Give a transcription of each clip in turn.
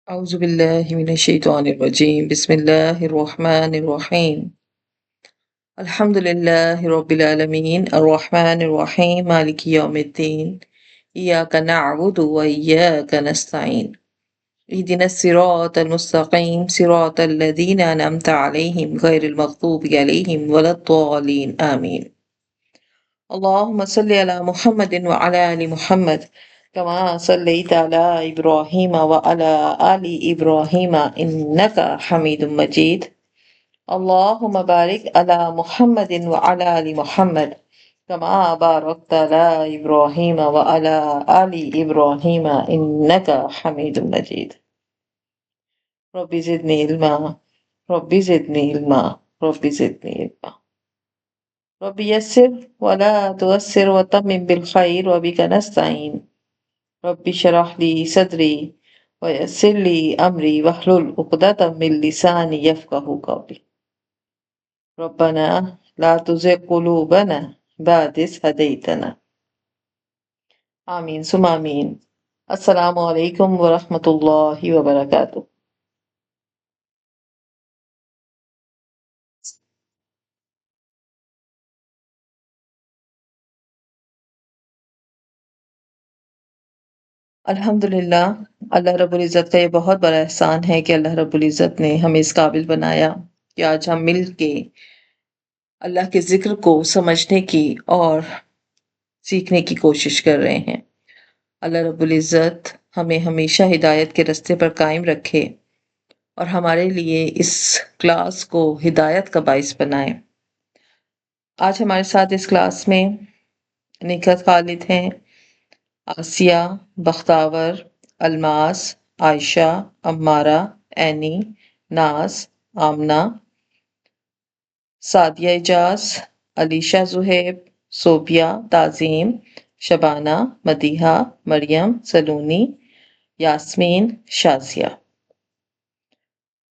أعوذ بالله من الشيطان الرجيم بسم الله الرحمن الرحيم الحمد لله رب العالمين الرحمن الرحيم مالك يوم الدين إياك نعبد وإياك نستعين اهدنا الصراط المستقيم صراط الذين أنعمت عليهم غير المغضوب عليهم ولا الضالين آمين اللهم صل على محمد وعلى آل محمد كما صليت على إبراهيم وعلى آل إبراهيم إنك حميد مجيد اللهم بارك على محمد وعلى آل محمد كما باركت على إبراهيم وعلى آل إبراهيم إنك حميد مجيد رب زدني علما رب زدني علما رب زدني علما رب يسر ولا تؤسر وتمم بالخير وبك نستعين رب اشرح لي صدري ويسر لي أمري واحلل عقدة من لساني يفقه قولي ربنا لا تزغ قلوبنا بعد إذ هديتنا آمین ثم آمین السلام علیکم ورحمۃ اللہ وبرکاتہ الحمد للہ اللہ رب العزت کا یہ بہت بڑا احسان ہے کہ اللہ رب العزت نے ہمیں اس قابل بنایا کہ آج ہم مل کے اللہ کے ذکر کو سمجھنے کی اور سیکھنے کی کوشش کر رہے ہیں۔ اللہ رب العزت ہمیں ہمیشہ ہدایت کے رستے پر قائم رکھے اور ہمارے لیے اس کلاس کو ہدایت کا باعث بنائے۔ آج ہمارے ساتھ اس کلاس میں نکہت خالد ہیں، آسیہ، بختاور، الماس، عائشہ، امارہ، اینی، ناز، آمنہ، سعدیہ اعجاز، علیشہ زہیب، صوبیہ، تعظیم، شبانہ، مدیحہ، مریم، سلونی، یاسمین، شازیہ۔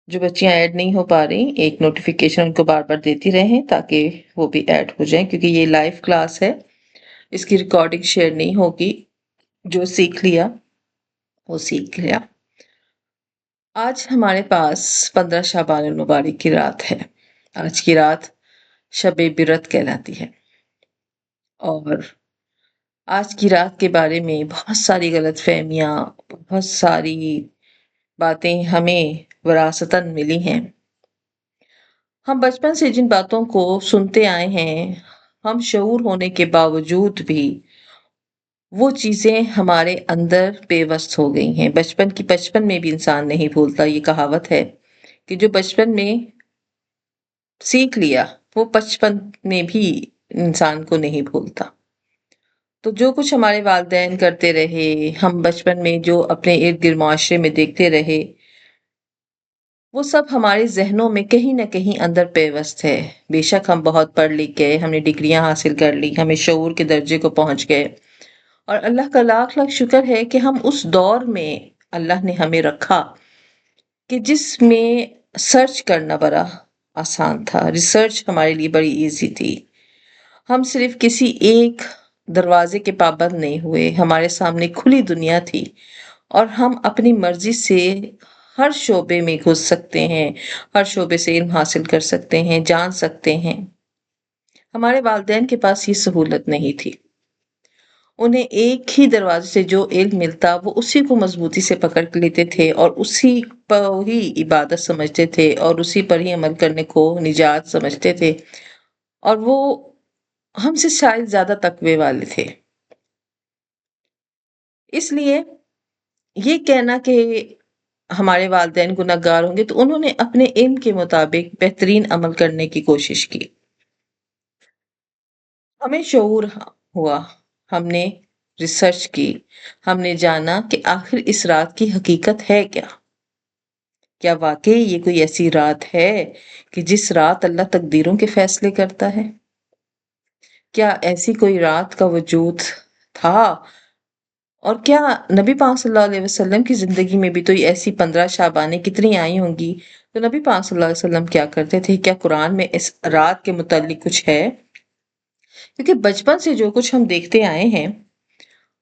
جو بچیاں ایڈ نہیں ہو پا رہی ایک نوٹیفیکیشن ان کو بار بار دیتی رہیں تاکہ وہ بھی ایڈ ہو جائیں، کیونکہ یہ لائیو کلاس ہے، اس کی ریکارڈنگ شیئر نہیں ہوگی۔ جو سیکھ لیا وہ سیکھ لیا۔ آج ہمارے پاس 15 شعبان المبارک کی رات ہے۔ آج کی رات شب برت کہلاتی ہے، اور آج کی رات کے بارے میں بہت ساری غلط فہمیاں، بہت ساری باتیں ہمیں وراثتاً ملی ہیں۔ ہم بچپن سے جن باتوں کو سنتے آئے ہیں، ہم شعور ہونے کے باوجود بھی وہ چیزیں ہمارے اندر پیوست ہو گئی ہیں۔ بچپن میں بھی انسان نہیں بھولتا، یہ کہاوت ہے کہ جو بچپن میں سیکھ لیا وہ بچپن میں بھی انسان کو نہیں بھولتا۔ تو جو کچھ ہمارے والدین کرتے رہے، ہم بچپن میں جو اپنے ارد گرد معاشرے میں دیکھتے رہے، وہ سب ہمارے ذہنوں میں کہیں نہ کہیں اندر پیوست ہے۔ بے شک ہم بہت پڑھ لکھ گئے، ہم نے ڈگریاں حاصل کر لی، ہمیں شعور کے درجے کو پہنچ گئے، اور اللہ کا لاکھ لاکھ شکر ہے کہ ہم اس دور میں اللہ نے ہمیں رکھا کہ جس میں سرچ کرنا بڑا آسان تھا، ریسرچ ہمارے لیے بڑی ایزی تھی۔ ہم صرف کسی ایک دروازے کے پابند نہیں ہوئے، ہمارے سامنے کھلی دنیا تھی، اور ہم اپنی مرضی سے ہر شعبے میں گھس سکتے ہیں، ہر شعبے سے علم حاصل کر سکتے ہیں، جان سکتے ہیں۔ ہمارے والدین کے پاس یہ سہولت نہیں تھی۔ انہیں ایک ہی دروازے سے جو علم ملتا وہ اسی کو مضبوطی سے پکڑ لیتے تھے، اور اسی پر ہی عبادت سمجھتے تھے، اور اسی پر ہی عمل کرنے کو نجات سمجھتے تھے، اور وہ ہم سے شاید زیادہ تقوی والے تھے۔ اس لیے یہ کہنا کہ ہمارے والدین گنہگار ہوں گے، تو انہوں نے اپنے علم کے مطابق بہترین عمل کرنے کی کوشش کی۔ ہمیں شعور ہوا، ہم نے ریسرچ کی، ہم نے جانا کہ آخر اس رات کی حقیقت ہے کیا؟ کیا واقعی یہ کوئی ایسی رات ہے کہ جس رات اللہ تقدیروں کے فیصلے کرتا ہے؟ کیا ایسی کوئی رات کا وجود تھا؟ اور کیا نبی پاک صلی اللہ علیہ وسلم کی زندگی میں بھی تو ایسی 15 شعبانیں کتنی آئی ہوں گی؟ تو نبی پاک صلی اللہ علیہ وسلم کیا کرتے تھے؟ کیا قرآن میں اس رات کے متعلق کچھ ہے؟ کیونکہ بچپن سے جو کچھ ہم دیکھتے آئے ہیں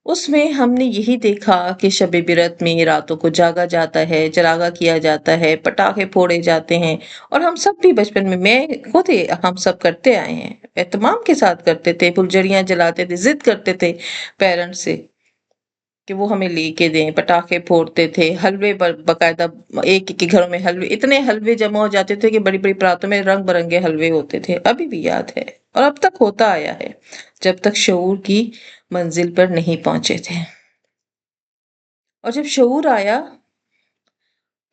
اس میں ہم نے یہی دیکھا کہ شب برأت میں راتوں کو جاگا جاتا ہے، چراغاں کیا جاتا ہے، پٹاخے پھوڑے جاتے ہیں، اور ہم سب بھی بچپن میں خود ہم سب کرتے آئے ہیں، اہتمام کے ساتھ کرتے تھے، پھلجھڑیاں جلاتے تھے، ضد کرتے تھے پیرنٹس سے کہ وہ ہمیں لے کے دیں، پٹاخے پھوڑتے تھے، حلوے باقاعدہ ایک ایک کے گھروں میں حلوے، اتنے حلوے جمع ہو جاتے تھے کہ بڑی بڑی پراتوں میں رنگ برنگے حلوے ہوتے تھے، ابھی بھی یاد ہے اور اب تک ہوتا آیا ہے جب تک شعور کی منزل پر نہیں پہنچے تھے۔ اور جب شعور آیا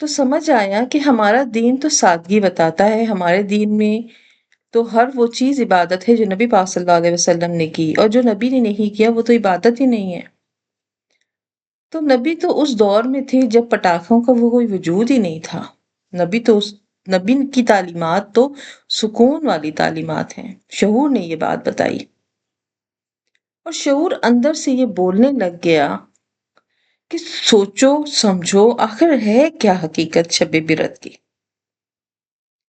تو سمجھ آیا کہ ہمارا دین تو سادگی بتاتا ہے، ہمارے دین میں تو ہر وہ چیز عبادت ہے جو نبی پاک صلی اللہ علیہ وسلم نے کی، اور جو نبی نے نہیں کیا وہ تو عبادت ہی نہیں ہے۔ تو نبی تو اس دور میں تھے جب پٹاخوں کا وہ کوئی وجود ہی نہیں تھا۔ نبی کی تعلیمات تو سکون والی تعلیمات ہیں، شعور نے یہ بات بتائی، اور شعور اندر سے یہ بولنے لگ گیا کہ سوچو سمجھو آخر ہے کیا حقیقت شب برأت کی،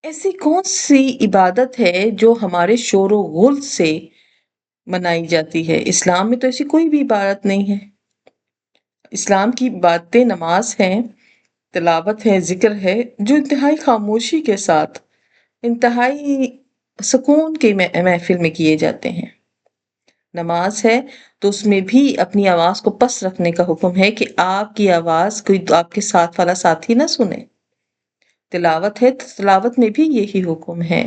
ایسی کون سی عبادت ہے جو ہمارے شور و غل سے منائی جاتی ہے؟ اسلام میں تو ایسی کوئی بھی عبادت نہیں ہے۔ اسلام کی عبادتیں نماز ہیں، تلاوت ہے، ذکر ہے، جو انتہائی خاموشی کے ساتھ انتہائی سکون کے محفل میں کیے جاتے ہیں۔ نماز ہے تو اس میں بھی اپنی آواز کو پس رکھنے کا حکم ہے کہ آپ کی آواز کوئی آپ کے ساتھ والا ساتھی نہ سنے۔ تلاوت ہے تو تلاوت میں بھی یہی حکم ہے،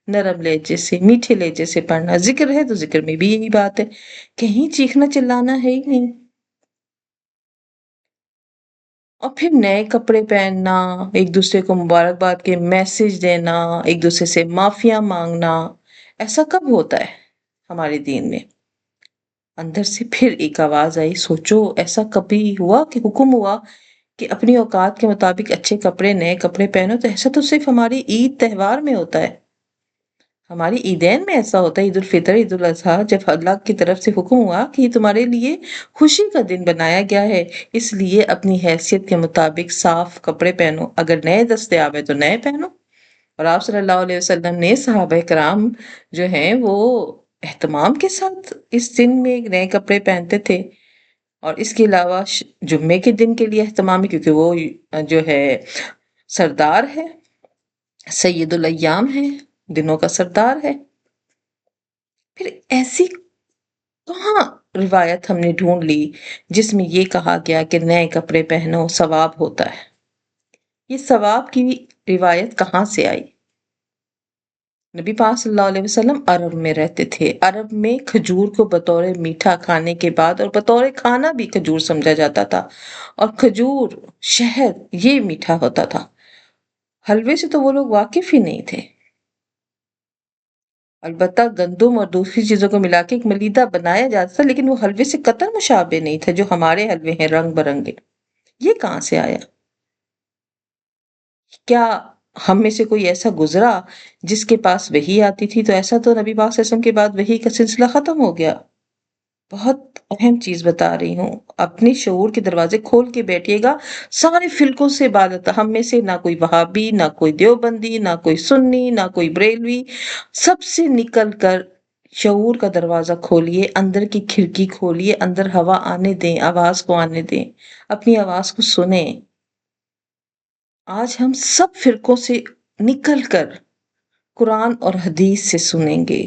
نرم لہجے سے، میٹھے لہجے سے پڑھنا۔ ذکر ہے تو ذکر میں بھی یہی بات ہے، کہیں چیخنا چلانا ہے ہی نہیں۔ اور پھر نئے کپڑے پہننا، ایک دوسرے کو مبارکباد کے میسج دینا، ایک دوسرے سے معافیاں مانگنا، ایسا کب ہوتا ہے ہمارے دین میں؟ اندر سے پھر ایک آواز آئی، سوچو ایسا کبھی ہوا کہ حکم ہوا کہ اپنی اوقات کے مطابق اچھے کپڑے، نئے کپڑے پہنو؟ تو ایسا تو صرف ہماری عید تہوار میں ہوتا ہے، ہماری عیدین میں ایسا ہوتا ہے، عید الفطر، عید الاضحیٰ، جب اللہ کی طرف سے حکم ہوا کہ یہ تمہارے لیے خوشی کا دن بنایا گیا ہے، اس لیے اپنی حیثیت کے مطابق صاف کپڑے پہنو، اگر نئے دستیاب ہے تو نئے پہنو۔ اور آپ صلی اللہ علیہ وسلم نے صحابہ کرام جو ہیں وہ اہتمام کے ساتھ اس دن میں نئے کپڑے پہنتے تھے، اور اس کے علاوہ جمعے کے دن کے لیے اہتمام ہے کیونکہ وہ جو ہے سردار ہے، سید الایام ہے، دنوں کا سردار ہے۔ پھر ایسی کہاں روایت ہم نے ڈھونڈ لی جس میں یہ کہا گیا کہ نئے کپڑے پہنو ثواب ہوتا ہے؟ یہ ثواب کی روایت کہاں سے آئی؟ نبی پاک صلی اللہ علیہ وسلم عرب میں رہتے تھے، عرب میں کھجور کو بطور میٹھا کھانے کے بعد اور بطور کھانا بھی کھجور سمجھا جاتا تھا، اور کھجور، شہد، یہ میٹھا ہوتا تھا۔ حلوے سے تو وہ لوگ واقف ہی نہیں تھے، البتہ گندم اور دوسری چیزوں کو ملا کے ایک ملیدہ بنایا جاتا تھا، لیکن وہ حلوے سے قطعا مشابہ نہیں تھا جو ہمارے حلوے ہیں رنگ برنگے۔ یہ کہاں سے آیا؟ کیا ہم میں سے کوئی ایسا گزرا جس کے پاس وحی آتی تھی؟ تو ایسا تو نبی پاک صلی اللہ علیہ وسلم کے بعد وحی کا سلسلہ ختم ہو گیا۔ بہت اہم چیز بتا رہی ہوں، اپنے شعور کے دروازے کھول کے بیٹھیے گا۔ سارے فرقوں سے عبادت، ہم میں سے نہ کوئی وہابی، نہ کوئی دیوبندی، نہ کوئی سنی، نہ کوئی بریلوی، سب سے نکل کر شعور کا دروازہ کھولیے، اندر کی کھڑکی کھولیے، اندر ہوا آنے دیں، آواز کو آنے دیں، اپنی آواز کو سنیں۔ آج ہم سب فرقوں سے نکل کر قرآن اور حدیث سے سنیں گے،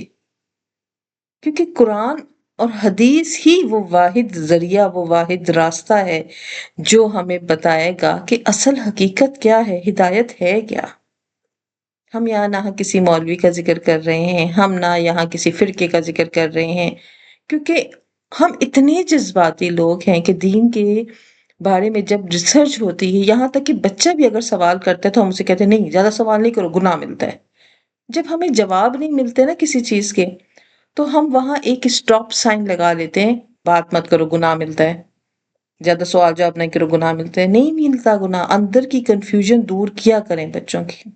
کیونکہ قرآن اور حدیث ہی وہ واحد ذریعہ، وہ واحد راستہ ہے جو ہمیں بتائے گا کہ اصل حقیقت کیا ہے، ہدایت ہے کیا۔ ہم یہاں نہ کسی مولوی کا ذکر کر رہے ہیں، ہم نہ یہاں کسی فرقے کا ذکر کر رہے ہیں، کیونکہ ہم اتنے جذباتی لوگ ہیں کہ دین کے بارے میں جب ریسرچ ہوتی ہے، یہاں تک کہ بچہ بھی اگر سوال کرتا ہے تو ہم اسے کہتے ہیں نہیں زیادہ سوال نہیں کرو، گناہ ملتا ہے۔ جب ہمیں جواب نہیں ملتے نا کسی چیز کے، تو ہم وہاں ایک اسٹاپ سائن لگا لیتے ہیں، بات مت کرو گناہ ملتا ہے، زیادہ سوال جواب نہیں کرو گناہ ملتا ہے۔ نہیں ملتا گناہ، اندر کی کنفیوژن دور کیا کریں بچوں کی،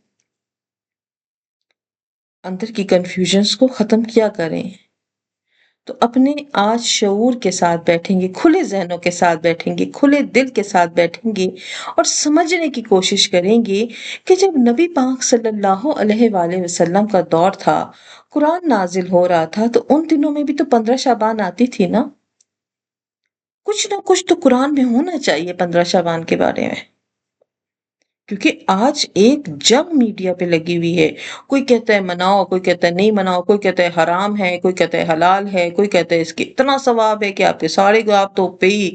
اندر کی کنفیوژنز کو ختم کیا کریں۔ تو اپنے آج شعور کے ساتھ بیٹھیں گے، کھلے ذہنوں کے ساتھ بیٹھیں گے، کھلے دل کے ساتھ بیٹھیں گے، اور سمجھنے کی کوشش کریں گے کہ جب نبی پاک صلی اللہ علیہ وآلہ وسلم کا دور تھا، قرآن نازل ہو رہا تھا، تو ان دنوں میں بھی تو 15 شعبان آتی تھی نا۔ کچھ نہ کچھ تو قرآن میں ہونا چاہیے 15 شعبان کے بارے میں، کیونکہ آج ایک جنگ میڈیا پہ لگی ہوئی ہے. کوئی کہتا ہے مناؤ، کوئی کہتا ہے نہیں مناؤ، کوئی کہتا ہے حرام ہے، کوئی کہتا ہے حلال ہے، کوئی کہتا ہے اس کی اتنا ثواب ہے کہ آپ کے سارے آپ تو پہ ہی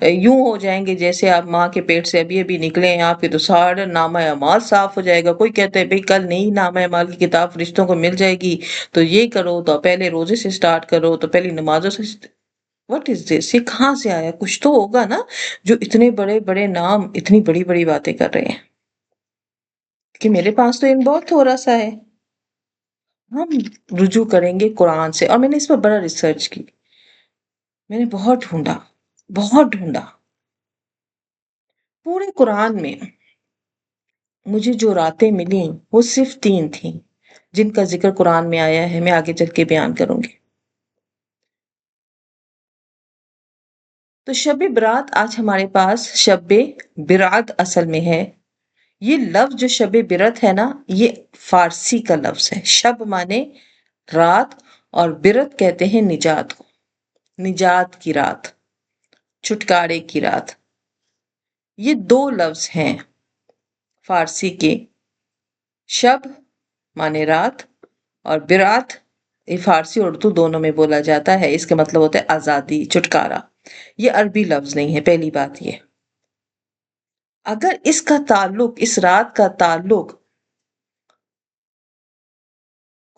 یوں ہو جائیں گے جیسے آپ ماں کے پیٹ سے ابھی ابھی نکلے ہیں، آپ کے تو سارا نامہ اعمال صاف ہو جائے گا. کوئی کہتا ہے بھئی کل نہیں نامہ اعمال کی کتاب فرشتوں کو مل جائے گی تو یہ کرو، تو پہلے روزے سے سٹارٹ کرو، تو پہلی نمازوں سے. وٹ از دس؟ یہ کہاں سے آیا؟ کچھ تو ہوگا نا جو اتنے بڑے بڑے نام اتنی بڑی بڑی باتیں کر رہے ہیں. کہ میرے پاس تو علم بہت تھوڑا سا ہے. ہم رجوع کریں گے قرآن سے، اور میں نے اس پر بڑا ریسرچ کی، میں نے بہت ڈھونڈا. پورے قرآن میں مجھے جو راتیں ملیں وہ صرف 3 تھیں جن کا ذکر قرآن میں آیا ہے. میں آگے چل کے بیان کروں گی. تو شب برات آج ہمارے پاس شب برات اصل میں ہے. یہ لفظ جو شب برت ہے نا، یہ فارسی کا لفظ ہے. شب مانے رات، اور برت کہتے ہیں نجات کو. نجات کی رات، چھٹکارے کی رات. یہ 2 لفظ ہیں فارسی کے. شب مانے رات، اور برات یہ فارسی اور اردو دونوں میں بولا جاتا ہے. اس کا مطلب ہوتا ہے آزادی، چھٹکارا. یہ عربی لفظ نہیں ہے، پہلی بات یہ. اگر اس کا تعلق، اس رات کا تعلق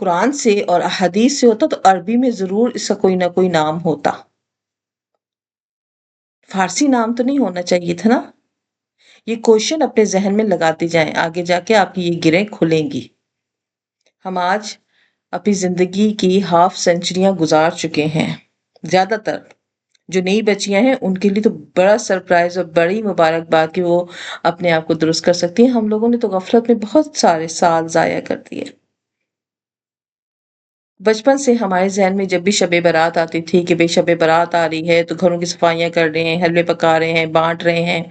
قرآن سے اور احادیث سے ہوتا تو عربی میں ضرور اس کا کوئی نہ کوئی نام ہوتا. فارسی نام تو نہیں ہونا چاہیے تھا نا. یہ کوشچن اپنے ذہن میں لگاتے جائیں، آگے جا کے آپ کی یہ گرہیں کھلیں گی. ہم آج اپنی زندگی کی ہاف سینچریاں گزار چکے ہیں. زیادہ تر جو نئی بچیاں ہیں ان کے لیے تو بڑا سرپرائز اور بڑی مبارکباد کہ وہ اپنے آپ کو درست کر سکتی ہیں. ہم لوگوں نے تو غفلت میں بہت سارے سال ضائع کر دیے. بچپن سے ہمارے ذہن میں جب بھی شب برات آتی تھی کہ بھئی شب برات آ رہی ہے تو گھروں کی صفائیاں کر رہے ہیں، حلوے پکا رہے ہیں، بانٹ رہے ہیں.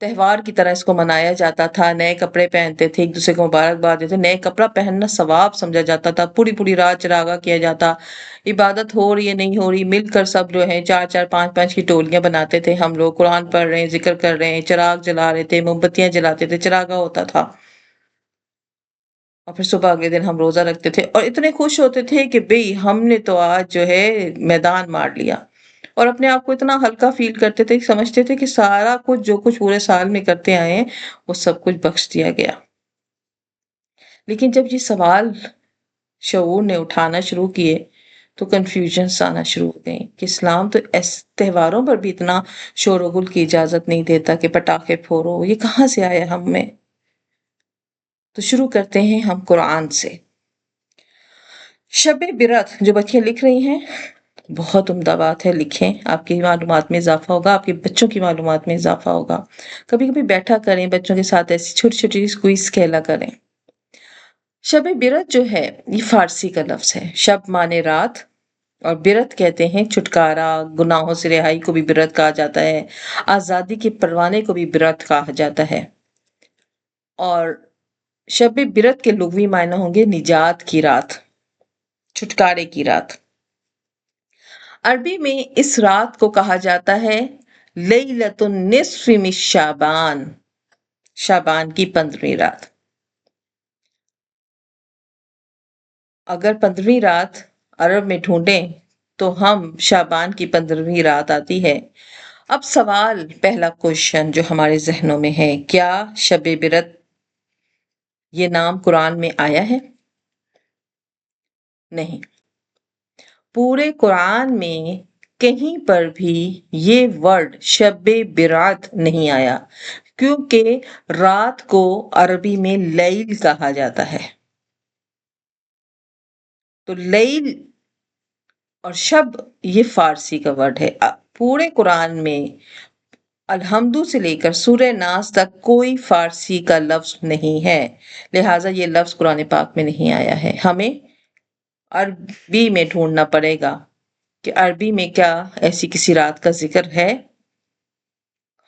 تہوار کی طرح اس کو منایا جاتا تھا. نئے کپڑے پہنتے تھے، ایک دوسرے کو مبارکباد دیتے. نئے کپڑا پہننا ثواب سمجھا جاتا تھا. پوری پوری رات چراغا کیا جاتا. عبادت ہو رہی ہے نہیں ہو رہی، مل کر سب جو ہے 4 4 5 5 کی ٹولیاں بناتے تھے. ہم لوگ قرآن پڑھ رہے ہیں، ذکر کر رہے ہیں، چراغ جلا رہے تھے، موم بتیاں جلاتے تھے، چراغا ہوتا تھا. اور پھر صبح اگلے دن ہم روزہ رکھتے تھے اور اتنے خوش ہوتے تھے کہ بھئی ہم نے تو آج جو ہے میدان مار لیا. اور اپنے آپ کو اتنا ہلکا فیل کرتے تھے، سمجھتے تھے کہ سارا کچھ جو کچھ پورے سال میں کرتے آئے ہیں وہ سب کچھ بخش دیا گیا. لیکن جب یہ سوال شعور نے اٹھانا شروع کیے تو کنفیوژنس آنا شروع ہو گئیں کہ اسلام تو ایسے تہواروں پر بھی اتنا شور و گل کی اجازت نہیں دیتا کہ پٹاخے پھوڑو. یہ کہاں سے آیا ہم میں؟ تو شروع کرتے ہیں ہم قرآن سے. شب برات جو بچیاں لکھ رہی ہیں بہت عمدہ بات ہے، لکھیں. آپ کی معلومات میں اضافہ ہوگا، آپ کے بچوں کی معلومات میں اضافہ ہوگا. کبھی کبھی بیٹھا کریں بچوں کے ساتھ، ایسی چھوٹی چھوٹی کوئز کھیلا کریں. شب برات جو ہے یہ فارسی کا لفظ ہے. شب مانے رات، اور برت کہتے ہیں چھٹکارا، گناہوں سے رہائی کو بھی برت کہا جاتا ہے. آزادی کے پروانے کو بھی برت کہا جاتا ہے. اور شب برت کے لغوی معنی ہوں گے نجات کی رات، چھٹکارے کی رات. عربی میں اس رات کو کہا جاتا ہے لیلۃ النصف من شعبان، شعبان کی 15ویں رات. اگر 15ویں رات عرب میں ڈھونڈیں تو ہم شعبان کی 15ویں رات آتی ہے. اب سوال، پہلا کوشچن جو ہمارے ذہنوں میں ہے، کیا شب برت یہ نام قرآن میں آیا ہے؟ نہیں. پورے قرآن میں کہیں پر بھی یہ ورڈ شب برات نہیں آیا، کیونکہ رات کو عربی میں لیل کہا جاتا ہے. تو لیل اور شب یہ فارسی کا ورڈ ہے. پورے قرآن میں الحمد سے لے کر سورہ ناس تک کوئی فارسی کا لفظ نہیں ہے، لہٰذا یہ لفظ قرآن پاک میں نہیں آیا ہے. ہمیں عربی میں ڈھونڈنا پڑے گا کہ عربی میں کیا ایسی کسی رات کا ذکر ہے.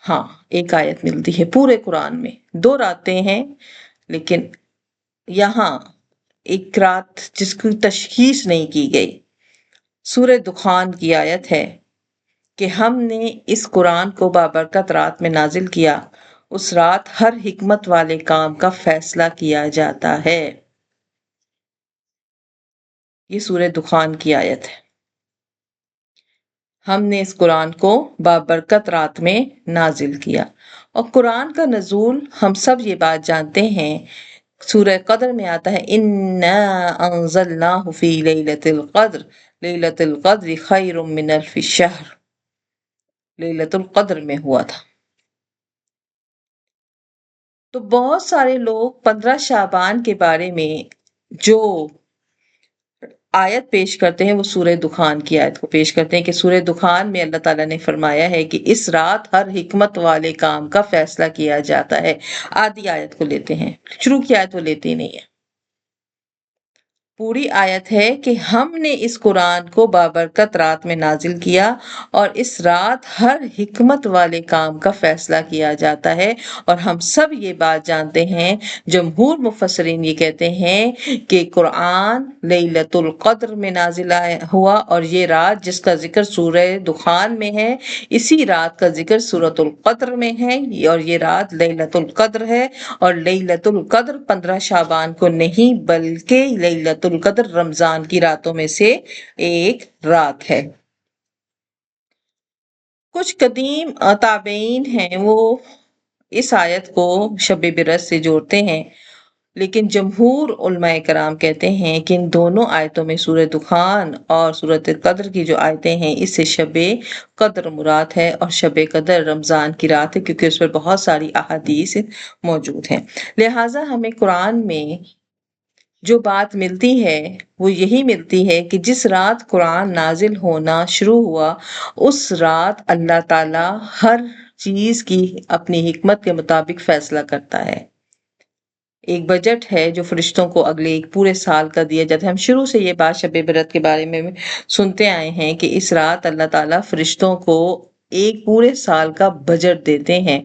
ہاں، ایک آیت ملتی ہے پورے قرآن میں. 2 راتیں ہیں لیکن یہاں ایک رات جس کی تشخیص نہیں کی گئی. سورہ دخان کی آیت ہے کہ ہم نے اس قرآن کو بابرکت رات میں نازل کیا، اس رات ہر حکمت والے کام کا فیصلہ کیا جاتا ہے۔ یہ سورہ دخان کی آیت ہے۔ ہم نے اس قرآن کو بابرکت رات میں نازل کیا، اور قرآن کا نزول ہم سب یہ بات جانتے ہیں، سورہ قدر میں آتا ہے اِنَّا أَنزَلْنَاهُ فِي لَيْلَةِ الْقَدْرِ لَيْلَةُ الْقَدْرِ خَيْرٌ مِّنَ أَلْفِ الشَّهْرِ، لیلۃ القدر میں ہوا تھا۔ تو بہت سارے لوگ 15 شعبان کے بارے میں جو آیت پیش کرتے ہیں وہ سورہ دخان کی آیت کو پیش کرتے ہیں کہ سورہ دخان میں اللہ تعالیٰ نے فرمایا ہے کہ اس رات ہر حکمت والے کام کا فیصلہ کیا جاتا ہے۔ آدھی آیت کو لیتے ہیں، شروع کی آیت وہ لیتے ہی نہیں ہے۔ پوری آیت ہے کہ ہم نے اس قرآن کو بابرکت رات میں نازل کیا، اور اس رات ہر حکمت والے کام کا فیصلہ کیا جاتا ہے، اور ہم سب یہ بات جانتے ہیں، جمہور مفسرین یہ کہتے ہیں کہ قرآن لیلۃ القدر میں نازل ہوا، اور یہ رات جس کا ذکر سورہ دخان میں ہے، اسی رات کا ذکر سورۃ القدر میں ہے، اور یہ رات لیلۃ القدر ہے۔ اور لیلۃ القدر 15 شعبان کو نہیں، بلکہ لیلۃ القدر رمضان کی راتوں میں سے ایک رات ہے۔ کچھ قدیم تابعین ہیں، وہ اس آیت کو شب برأت سے جوڑتے ہیں، لیکن جمہور علماء کرام کہتے ہیں کہ ان دونوں آیتوں میں سورہ دخان اور سورۃ قدر کی جو آیتیں ہیں، اس سے شب قدر مراد ہے، اور شب قدر رمضان کی رات ہے، کیونکہ اس پر بہت ساری احادیث موجود ہیں۔ لہٰذا ہمیں قرآن میں جو بات ملتی ہے وہ یہی ملتی ہے کہ جس رات قرآن نازل ہونا شروع ہوا، اس رات اللہ تعالیٰ ہر چیز کی اپنی حکمت کے مطابق فیصلہ کرتا ہے۔ ایک بجٹ ہے جو فرشتوں کو اگلے ایک پورے سال کا دیا جاتا ہے۔ ہم شروع سے یہ بات شب برأت کے بارے میں سنتے آئے ہیں کہ اس رات اللہ تعالیٰ فرشتوں کو ایک پورے سال کا بجٹ دیتے ہیں،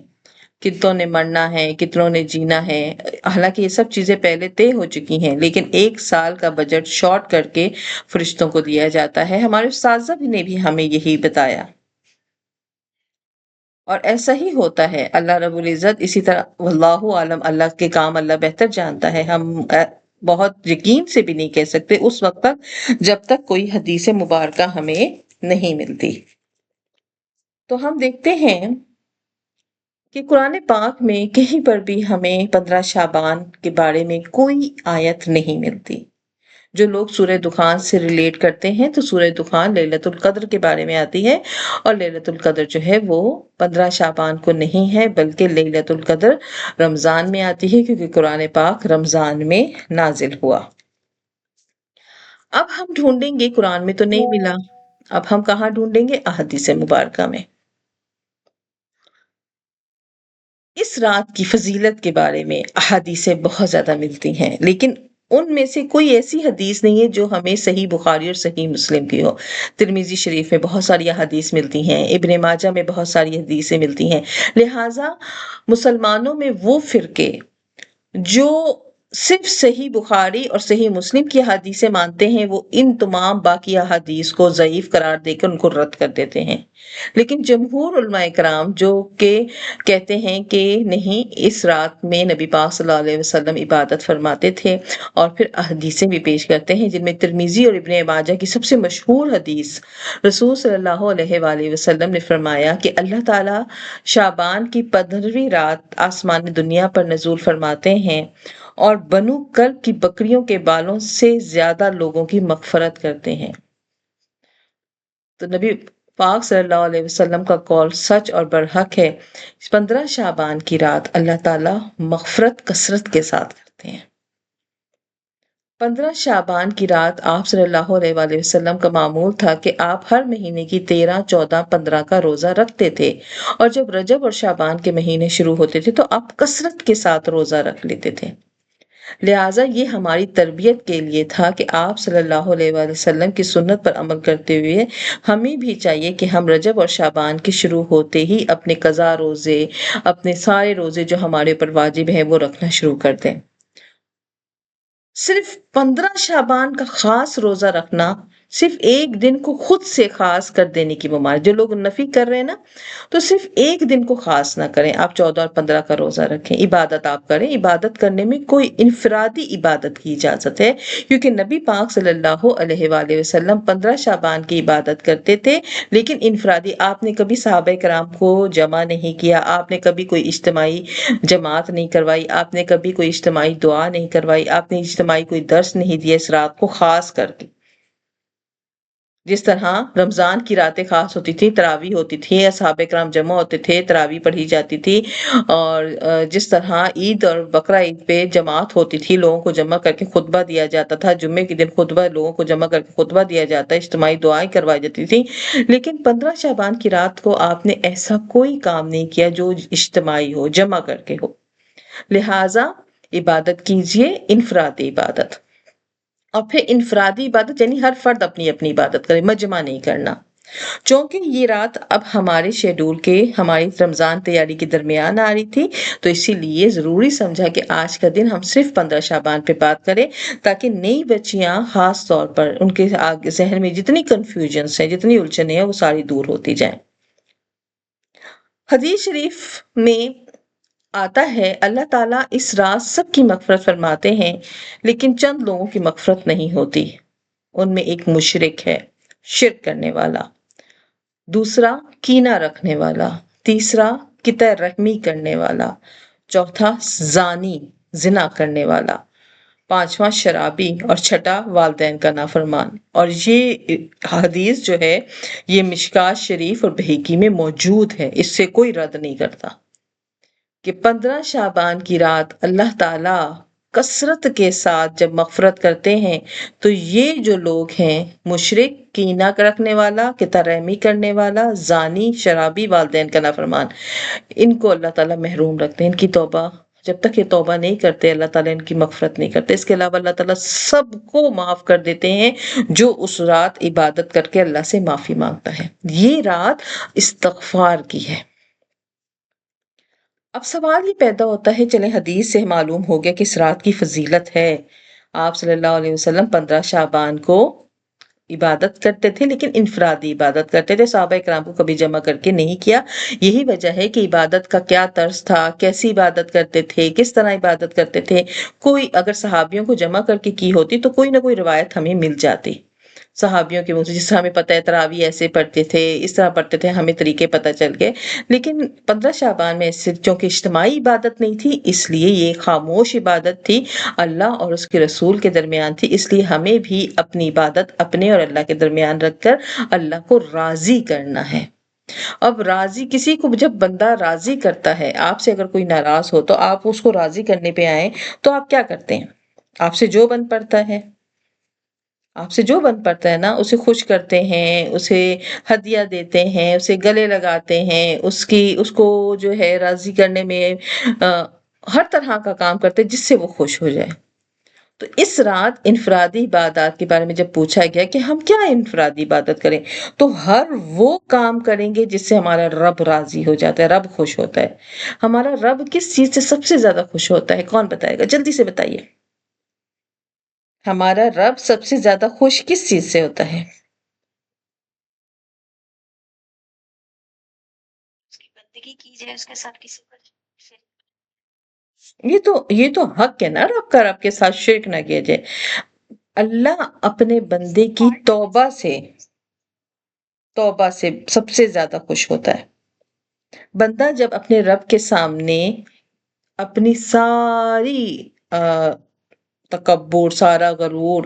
کتنوں نے مرنا ہے، کتنوں نے جینا ہے۔ حالانکہ یہ سب چیزیں پہلے طے ہو چکی ہیں، لیکن ایک سال کا بجٹ شارٹ کر کے فرشتوں کو دیا جاتا ہے۔ ہمارے اساتذہ نے بھی ہمیں یہی بتایا، اور ایسا ہی ہوتا ہے۔ اللہ رب العزت اسی طرح، واللہ عالم، اللہ کے کام اللہ بہتر جانتا ہے۔ ہم بہت یقین سے بھی نہیں کہہ سکتے اس وقت تک جب تک کوئی حدیث مبارکہ ہمیں نہیں ملتی۔ تو ہم دیکھتے ہیں کہ قرآن پاک میں کہیں پر بھی ہمیں 15 شعبان کے بارے میں کوئی آیت نہیں ملتی۔ جو لوگ سورہ دخان سے ریلیٹ کرتے ہیں تو سورہ دخان لیلۃ القدر کے بارے میں آتی ہے، اور لیلۃ القدر جو ہے وہ 15 شعبان کو نہیں ہے، بلکہ لیلۃ القدر رمضان میں آتی ہے، کیونکہ قرآن پاک رمضان میں نازل ہوا۔ اب ہم ڈھونڈیں گے، قرآن میں تو نہیں ملا، اب ہم کہاں ڈھونڈیں گے؟ احادیث مبارکہ میں۔ اس رات کی فضیلت کے بارے میں احادیثیں بہت زیادہ ملتی ہیں، لیکن ان میں سے کوئی ایسی حدیث نہیں ہے جو ہمیں صحیح بخاری اور صحیح مسلم کی ہو۔ ترمذی شریف میں بہت ساری احادیث ملتی ہیں، ابن ماجہ میں بہت ساری حدیثیں ملتی ہیں۔ لہٰذا مسلمانوں میں وہ فرقے جو صرف صحیح بخاری اور صحیح مسلم کی حدیثیں مانتے ہیں، وہ ان تمام باقی احادیث کو ضعیف قرار دے کر ان کو رد کر دیتے ہیں۔ لیکن جمہور علماء کرام جو کہ کہتے ہیں کہ نہیں، اس رات میں نبی پاک صلی اللہ علیہ وسلم عبادت فرماتے تھے، اور پھر احادیثیں بھی پیش کرتے ہیں، جن میں ترمذی اور ابن ماجہ کی سب سے مشہور حدیث، رسول صلی اللہ علیہ وآلہ وسلم نے فرمایا کہ اللہ تعالیٰ شعبان کی 15ویں رات آسمان دنیا پر نزول فرماتے ہیں، اور بنو کلب کی بکریوں کے بالوں سے زیادہ لوگوں کی مغفرت کرتے ہیں۔ تو نبی پاک صلی اللہ علیہ وسلم کا قول سچ اور برحق ہے۔ 15 شعبان کی رات اللہ تعالیٰ مغفرت کثرت کے ساتھ کرتے ہیں۔ 15 شعبان کی رات آپ صلی اللہ علیہ وآلہ وسلم کا معمول تھا کہ آپ ہر مہینے کی 13، 14، 15 کا روزہ رکھتے تھے، اور جب رجب اور شعبان کے مہینے شروع ہوتے تھے تو آپ کثرت کے ساتھ روزہ رکھ لیتے تھے۔ لہٰذا یہ ہماری تربیت کے لیے تھا کہ آپ صلی اللہ علیہ وآلہ وسلم کی سنت پر عمل کرتے ہوئے ہمیں بھی چاہیے کہ ہم رجب اور شعبان کے شروع ہوتے ہی اپنے قضا روزے، اپنے سارے روزے جو ہمارے اوپر واجب ہیں، وہ رکھنا شروع کر دیں۔ صرف 15 شعبان کا خاص روزہ رکھنا صرف ایک دن کو خود سے خاص کر دینے کی ممانعت. جو لوگ نفی کر رہے ہیں نا، تو صرف ایک دن کو خاص نہ کریں. آپ 14 اور 15 کا روزہ رکھیں، عبادت آپ کریں. عبادت کرنے میں کوئی انفرادی عبادت کی اجازت ہے، کیونکہ نبی پاک صلی اللہ علیہ وآلہ وسلم 15 شعبان کی عبادت کرتے تھے، لیکن انفرادی. آپ نے کبھی صحابہ کرام کو جمع نہیں کیا، آپ نے کبھی کوئی اجتماعی جماعت نہیں کروائی، آپ نے کبھی کوئی اجتماعی دعا نہیں کروائی، آپ نے اجتماعی کوئی درس نہیں دیا اس رات کو خاص کر کے. جس طرح رمضان کی راتیں خاص ہوتی تھی، تراویح ہوتی تھی، صحابہ کرام جمع ہوتے تھے، تراویح پڑھی جاتی تھی. اور جس طرح عید اور بقرہ عید پہ جماعت ہوتی تھی، لوگوں کو جمع کر کے خطبہ دیا جاتا تھا، جمعے کے دن خطبہ لوگوں کو جمع کر کے خطبہ دیا جاتا ہے، اجتماعی دعائیں کروائی جاتی تھی. لیکن 15 شعبان کی رات کو آپ نے ایسا کوئی کام نہیں کیا جو اجتماعی ہو، جمع کر کے ہو. لہٰذا عبادت کیجئے، انفرادی عبادت. اور پھر انفرادی عبادت یعنی ہر فرد اپنی اپنی عبادت کرے، مجمع نہیں کرنا. چونکہ یہ رات اب ہمارے شیڈول کے، ہماری رمضان تیاری کے درمیان آ رہی تھی، تو اسی لیے ضروری سمجھا کہ آج کا دن ہم صرف 15 شعبان پہ بات کریں، تاکہ نئی بچیاں خاص طور پر ان کے ذہن میں جتنی کنفیوژنس ہیں، جتنی الجھنیں ہیں، وہ ساری دور ہوتی جائیں. حدیث شریف میں آتا ہے اللہ تعالیٰ اس رات سب کی مغفرت فرماتے ہیں، لیکن چند لوگوں کی مغفرت نہیں ہوتی. ان میں ایک مشرک ہے، شرک کرنے والا، دوسرا کینہ رکھنے والا، تیسرا قطع رحمی کرنے والا، چوتھا زانی زنا کرنے والا، پانچواں شرابی، اور چھٹا والدین کا نافرمان. اور یہ حدیث جو ہے یہ مشکات شریف اور بہیقی میں موجود ہے، اس سے کوئی رد نہیں کرتا کہ 15 شعبان کی رات اللہ تعالیٰ کثرت کے ساتھ جب مغفرت کرتے ہیں، تو یہ جو لوگ ہیں مشرک، کینہ رکھنے والا، قطع رحمی کرنے والا، زانی، شرابی، والدین کا نافرمان، ان کو اللہ تعالیٰ محروم رکھتے ہیں. ان کی توبہ جب تک یہ توبہ نہیں کرتے، اللہ تعالیٰ ان کی مغفرت نہیں کرتے. اس کے علاوہ اللہ تعالیٰ سب کو معاف کر دیتے ہیں جو اس رات عبادت کر کے اللہ سے معافی مانگتا ہے. یہ رات استغفار کی ہے. اب سوال یہ پیدا ہوتا ہے، چلیں حدیث سے معلوم ہو گیا کہ اس رات کی فضیلت ہے. آپ صلی اللہ علیہ وسلم 15 شعبان کو عبادت کرتے تھے، لیکن انفرادی عبادت کرتے تھے، صحابہ کرام کو کبھی جمع کر کے نہیں کیا. یہی وجہ ہے کہ عبادت کا کیا طرز تھا، کیسی عبادت کرتے تھے، کس طرح عبادت کرتے تھے. کوئی اگر صحابیوں کو جمع کر کے کی ہوتی تو کوئی نہ کوئی روایت ہمیں مل جاتی صحابیوں کے منہ سے، جس سے ہمیں پتہ ہے تراویح ایسے پڑھتے تھے، اس طرح پڑھتے تھے، ہمیں طریقے پتہ چل گئے. لیکن 15 شعبان میں ایسے چونکہ اجتماعی عبادت نہیں تھی، اس لیے یہ خاموش عبادت تھی، اللہ اور اس کے رسول کے درمیان تھی. اس لیے ہمیں بھی اپنی عبادت اپنے اور اللہ کے درمیان رکھ کر اللہ کو راضی کرنا ہے. اب راضی کسی کو جب بندہ راضی کرتا ہے، آپ سے اگر کوئی ناراض ہو تو آپ اس کو راضی کرنے پہ آئیں تو آپ کیا کرتے ہیں؟ آپ سے جو بن پڑتا ہے، آپ سے جو بن پڑتا ہے نا، اسے خوش کرتے ہیں، اسے ہدیہ دیتے ہیں، اسے گلے لگاتے ہیں، اس کو جو ہے راضی کرنے میں ہر طرح کا کام کرتے ہیں جس سے وہ خوش ہو جائے. تو اس رات انفرادی عبادات کے بارے میں جب پوچھا گیا کہ ہم کیا انفرادی عبادت کریں، تو ہر وہ کام کریں گے جس سے ہمارا رب راضی ہو جاتا ہے، رب خوش ہوتا ہے. ہمارا رب کس چیز سے سب سے زیادہ خوش ہوتا ہے؟ کون بتائے گا؟ جلدی سے بتائیے. ہمارا رب سب سے زیادہ خوش کس چیز سے ہوتا ہے؟ اس کی بندگی کی جائے، اس کے ساتھ کسی پر یہ تو حق ہے نا رب کا، رب کے ساتھ شرک نہ کیا جائے. اللہ اپنے بندے کی توبہ سے سب سے زیادہ خوش ہوتا ہے. بندہ جب اپنے رب کے سامنے اپنی ساری تکبر، سارا غرور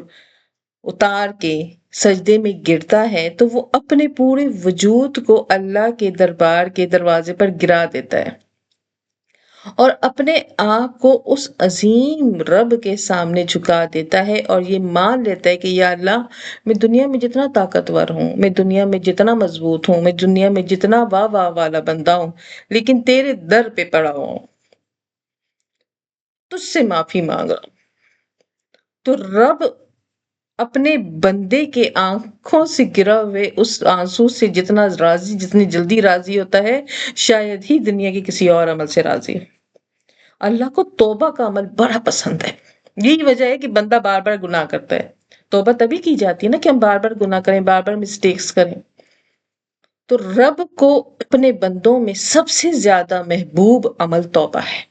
اتار کے سجدے میں گرتا ہے، تو وہ اپنے پورے وجود کو اللہ کے دربار کے دروازے پر گرا دیتا ہے اور اپنے آپ کو اس عظیم رب کے سامنے جھکا دیتا ہے، اور یہ مان لیتا ہے کہ یا اللہ، میں دنیا میں جتنا طاقتور ہوں، میں دنیا میں جتنا مضبوط ہوں، میں دنیا میں جتنا واہ واہ والا بندہ ہوں، لیکن تیرے در پہ پڑا ہوں، تجھ سے معافی مانگ رہا ہوں. تو رب اپنے بندے کے آنکھوں سے گرا ہوئے اس آنسو سے جتنا راضی، جتنی جلدی راضی ہوتا ہے، شاید ہی دنیا کے کسی اور عمل سے راضی. اللہ کو توبہ کا عمل بڑا پسند ہے. یہی وجہ ہے کہ بندہ بار بار گناہ کرتا ہے. توبہ تبھی کی جاتی ہے نا کہ ہم بار بار گناہ کریں، بار بار مسٹیکس کریں. تو رب کو اپنے بندوں میں سب سے زیادہ محبوب عمل توبہ ہے.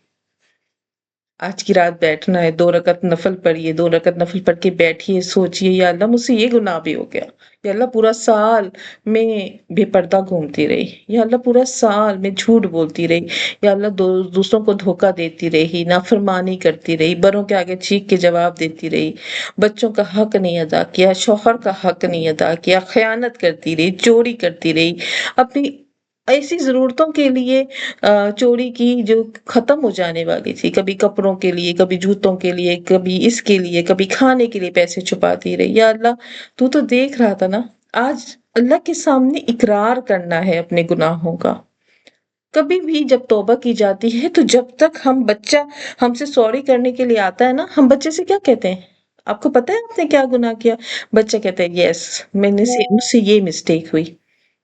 آج کی رات بیٹھنا ہے، 2 رکعت نفل پڑھیے، 2 رکعت نفل پڑھ کے بیٹھیے، سوچئے یا اللہ مجھ سے یہ گناہ بھی ہو گیا، یا اللہ پورا سال میں بے پردہ گھومتی رہی، یا اللہ پورا سال میں جھوٹ بولتی رہی، یا اللہ دوسروں کو دھوکہ دیتی رہی، نافرمانی کرتی رہی، بڑوں کے آگے چیخ کے جواب دیتی رہی، بچوں کا حق نہیں ادا کیا، شوہر کا حق نہیں ادا کیا، خیانت کرتی رہی، چوری کرتی رہی، اپنی ایسی ضرورتوں کے لیے چوری کی جو ختم ہو جانے والی تھی، کبھی کپڑوں کے لیے، کبھی جوتوں کے لیے، کبھی اس کے لیے، کبھی کھانے کے لیے پیسے چھپاتی رہی. یا اللہ تو دیکھ رہا تھا نا. آج اللہ کے سامنے اقرار کرنا ہے اپنے گناہوں کا. کبھی بھی جب توبہ کی جاتی ہے تو جب تک بچہ ہم سے سوری کرنے کے لیے آتا ہے نا، ہم بچے سے کیا کہتے ہیں؟ آپ کو پتا ہے آپ نے کیا گناہ کیا؟ بچہ کہتا ہے یس مجھ سے یہ مسٹیک ہوئی.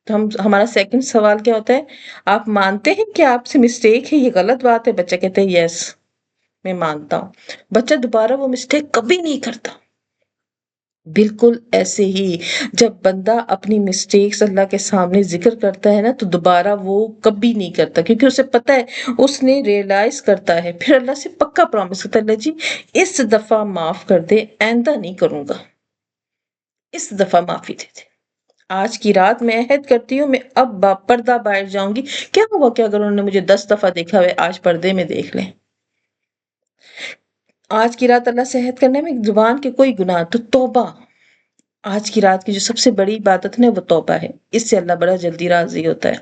تو ہمارا سیکنڈ سوال کیا ہوتا ہے؟ آپ مانتے ہیں کہ آپ سے مسٹیک ہے، یہ غلط بات ہے؟ بچہ کہتا ہے یس میں مانتا ہوں. بچہ دوبارہ وہ مسٹیک کبھی نہیں کرتا. بالکل ایسے ہی جب بندہ اپنی مسٹیکس اللہ کے سامنے ذکر کرتا ہے نا تو دوبارہ وہ کبھی نہیں کرتا، کیونکہ اسے پتا ہے، اس نے ریئلائز کرتا ہے، پھر اللہ سے پکا پرامس کرتا ہے اللہ جی اس دفعہ معاف کر دے، آئندہ نہیں کروں گا، اس دفعہ معافی دے دے. آج کی رات میں عہد کرتی ہوں میں اب پردہ باہر جاؤں گی. کیا ہوا کہ اگر انہوں نے مجھے 10 دفعہ دیکھا ہوئے آج پردے میں دیکھ لیں. آج کی رات اللہ سے عہد کرنے میں زبان کے کوئی گناہ تو توبہ. آج کی رات کی جو سب سے بڑی عبادت ہے وہ توبہ ہے. اس سے اللہ بڑا جلدی راضی ہوتا ہے.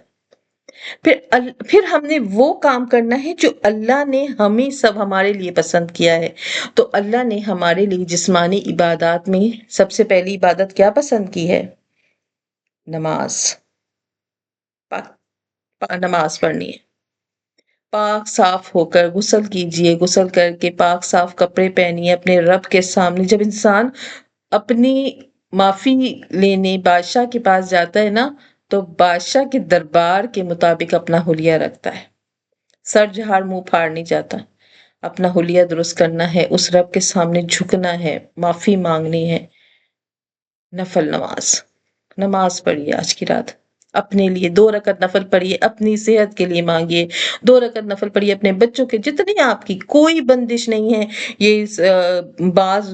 پھر ہم نے وہ کام کرنا ہے جو اللہ نے ہمیں سب ہمارے لیے پسند کیا ہے. تو اللہ نے ہمارے لیے جسمانی عبادات میں سب سے پہلی عبادت کیا پسند کی ہے؟ نماز. نماز پڑھنی ہے. پاک صاف ہو کر غسل کیجئے، غسل کر کے پاک صاف کپڑے پہنیے اپنے رب کے سامنے. جب انسان اپنی معافی لینے بادشاہ کے پاس جاتا ہے نا تو بادشاہ کے دربار کے مطابق اپنا حلیہ رکھتا ہے. سر جھاڑ منہ پھاڑ نہیں جاتا. اپنا حلیہ درست کرنا ہے، اس رب کے سامنے جھکنا ہے، معافی مانگنی ہے. نفل نماز پڑھیے آج کی رات اپنے لیے. 2 رکعت نفل پڑھیے، اپنی صحت کے لیے مانگیے. 2 رکعت نفل پڑھیے اپنے بچوں کے. جتنی آپ کی کوئی بندش نہیں ہے. یہ بعض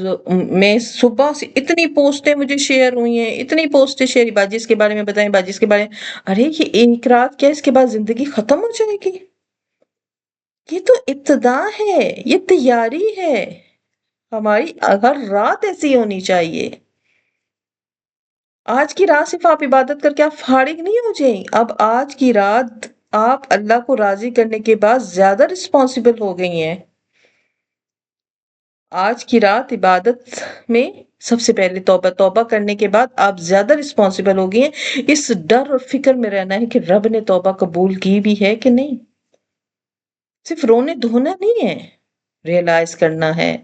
میں صبح سے اتنی پوسٹیں مجھے شیئر ہوئی ہیں، اتنی پوسٹیں شیئر، باجی کے بارے میں بتائیں، باجی کے بارے میں. ارے یہ ایک رات کیا، اس کے بعد زندگی ختم ہو جائے گی؟ یہ تو ابتدا ہے، یہ تیاری ہے. ہماری ہر رات ایسی ہونی چاہیے. آج کی رات صرف آپ عبادت کر کے آپ فارغ نہیں ہو جائیں. اب آج کی رات آپ اللہ کو راضی کرنے کے بعد زیادہ رسپانسبل ہو گئی ہیں. آج کی رات عبادت میں سب سے پہلے توبہ کرنے کے بعد آپ زیادہ رسپانسبل ہو گئی ہیں. اس ڈر اور فکر میں رہنا ہے کہ رب نے توبہ قبول کی بھی ہے کہ نہیں. صرف رونے دھونا نہیں ہے، ریئلائز کرنا ہے،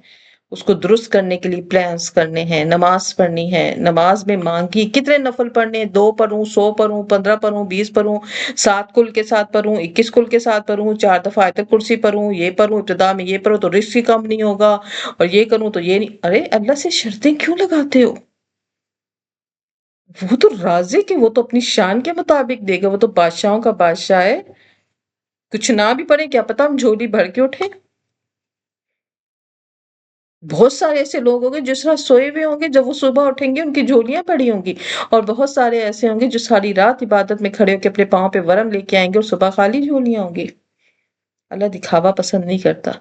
اس کو درست کرنے کے لیے پلانز کرنے ہیں. نماز پڑھنی ہے، نماز میں مانگی کتنے نفل پڑھنے، 2 پڑھوں، 100 پڑھوں، 15 پڑھوں، 20 پڑھوں، 7 کل کے ساتھ پڑھوں، 21 کل کے ساتھ پڑھوں، 4 دفعہ آیت الکرسی پڑھوں، یہ پڑھوں، ابتدا میں یہ پڑھوں تو رزق ہی کم نہیں ہوگا، اور یہ کروں تو یہ نہیں. ارے اللہ سے شرطیں کیوں لگاتے ہو؟ وہ تو رازق ہے، وہ تو اپنی شان کے مطابق دے گا. وہ تو بادشاہوں کا بادشاہ ہے. کچھ نہ بھی پڑھے کیا پتا ہم جھولی بھر کے اٹھیں. بہت سارے ایسے لوگ ہوں گے جس رات سوئے ہوئے ہوں گے، جب وہ صبح اٹھیں گے ان کی جھولیاں پڑی ہوں گی. اور بہت سارے ایسے ہوں گے جو ساری رات عبادت میں کھڑے ہو کے اپنے پاؤں پہ ورم لے کے آئیں گے اور صبح خالی جھولیاں ہوں گی. اللہ دکھاوا پسند نہیں کرتا.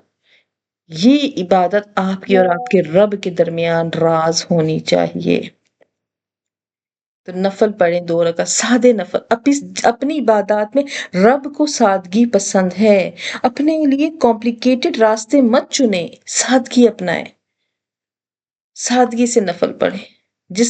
یہ عبادت آپ کی اور آپ کے رب کے درمیان راز ہونی چاہیے. تو نفل پڑھیں 2 رکعت، سادے نفل. اپنی عبادات میں رب کو سادگی پسند ہے. اپنے لیے کمپلیکیٹڈ راستے مت چنیں، سادگی اپنائیں. سادگی سے نفل پڑھیں.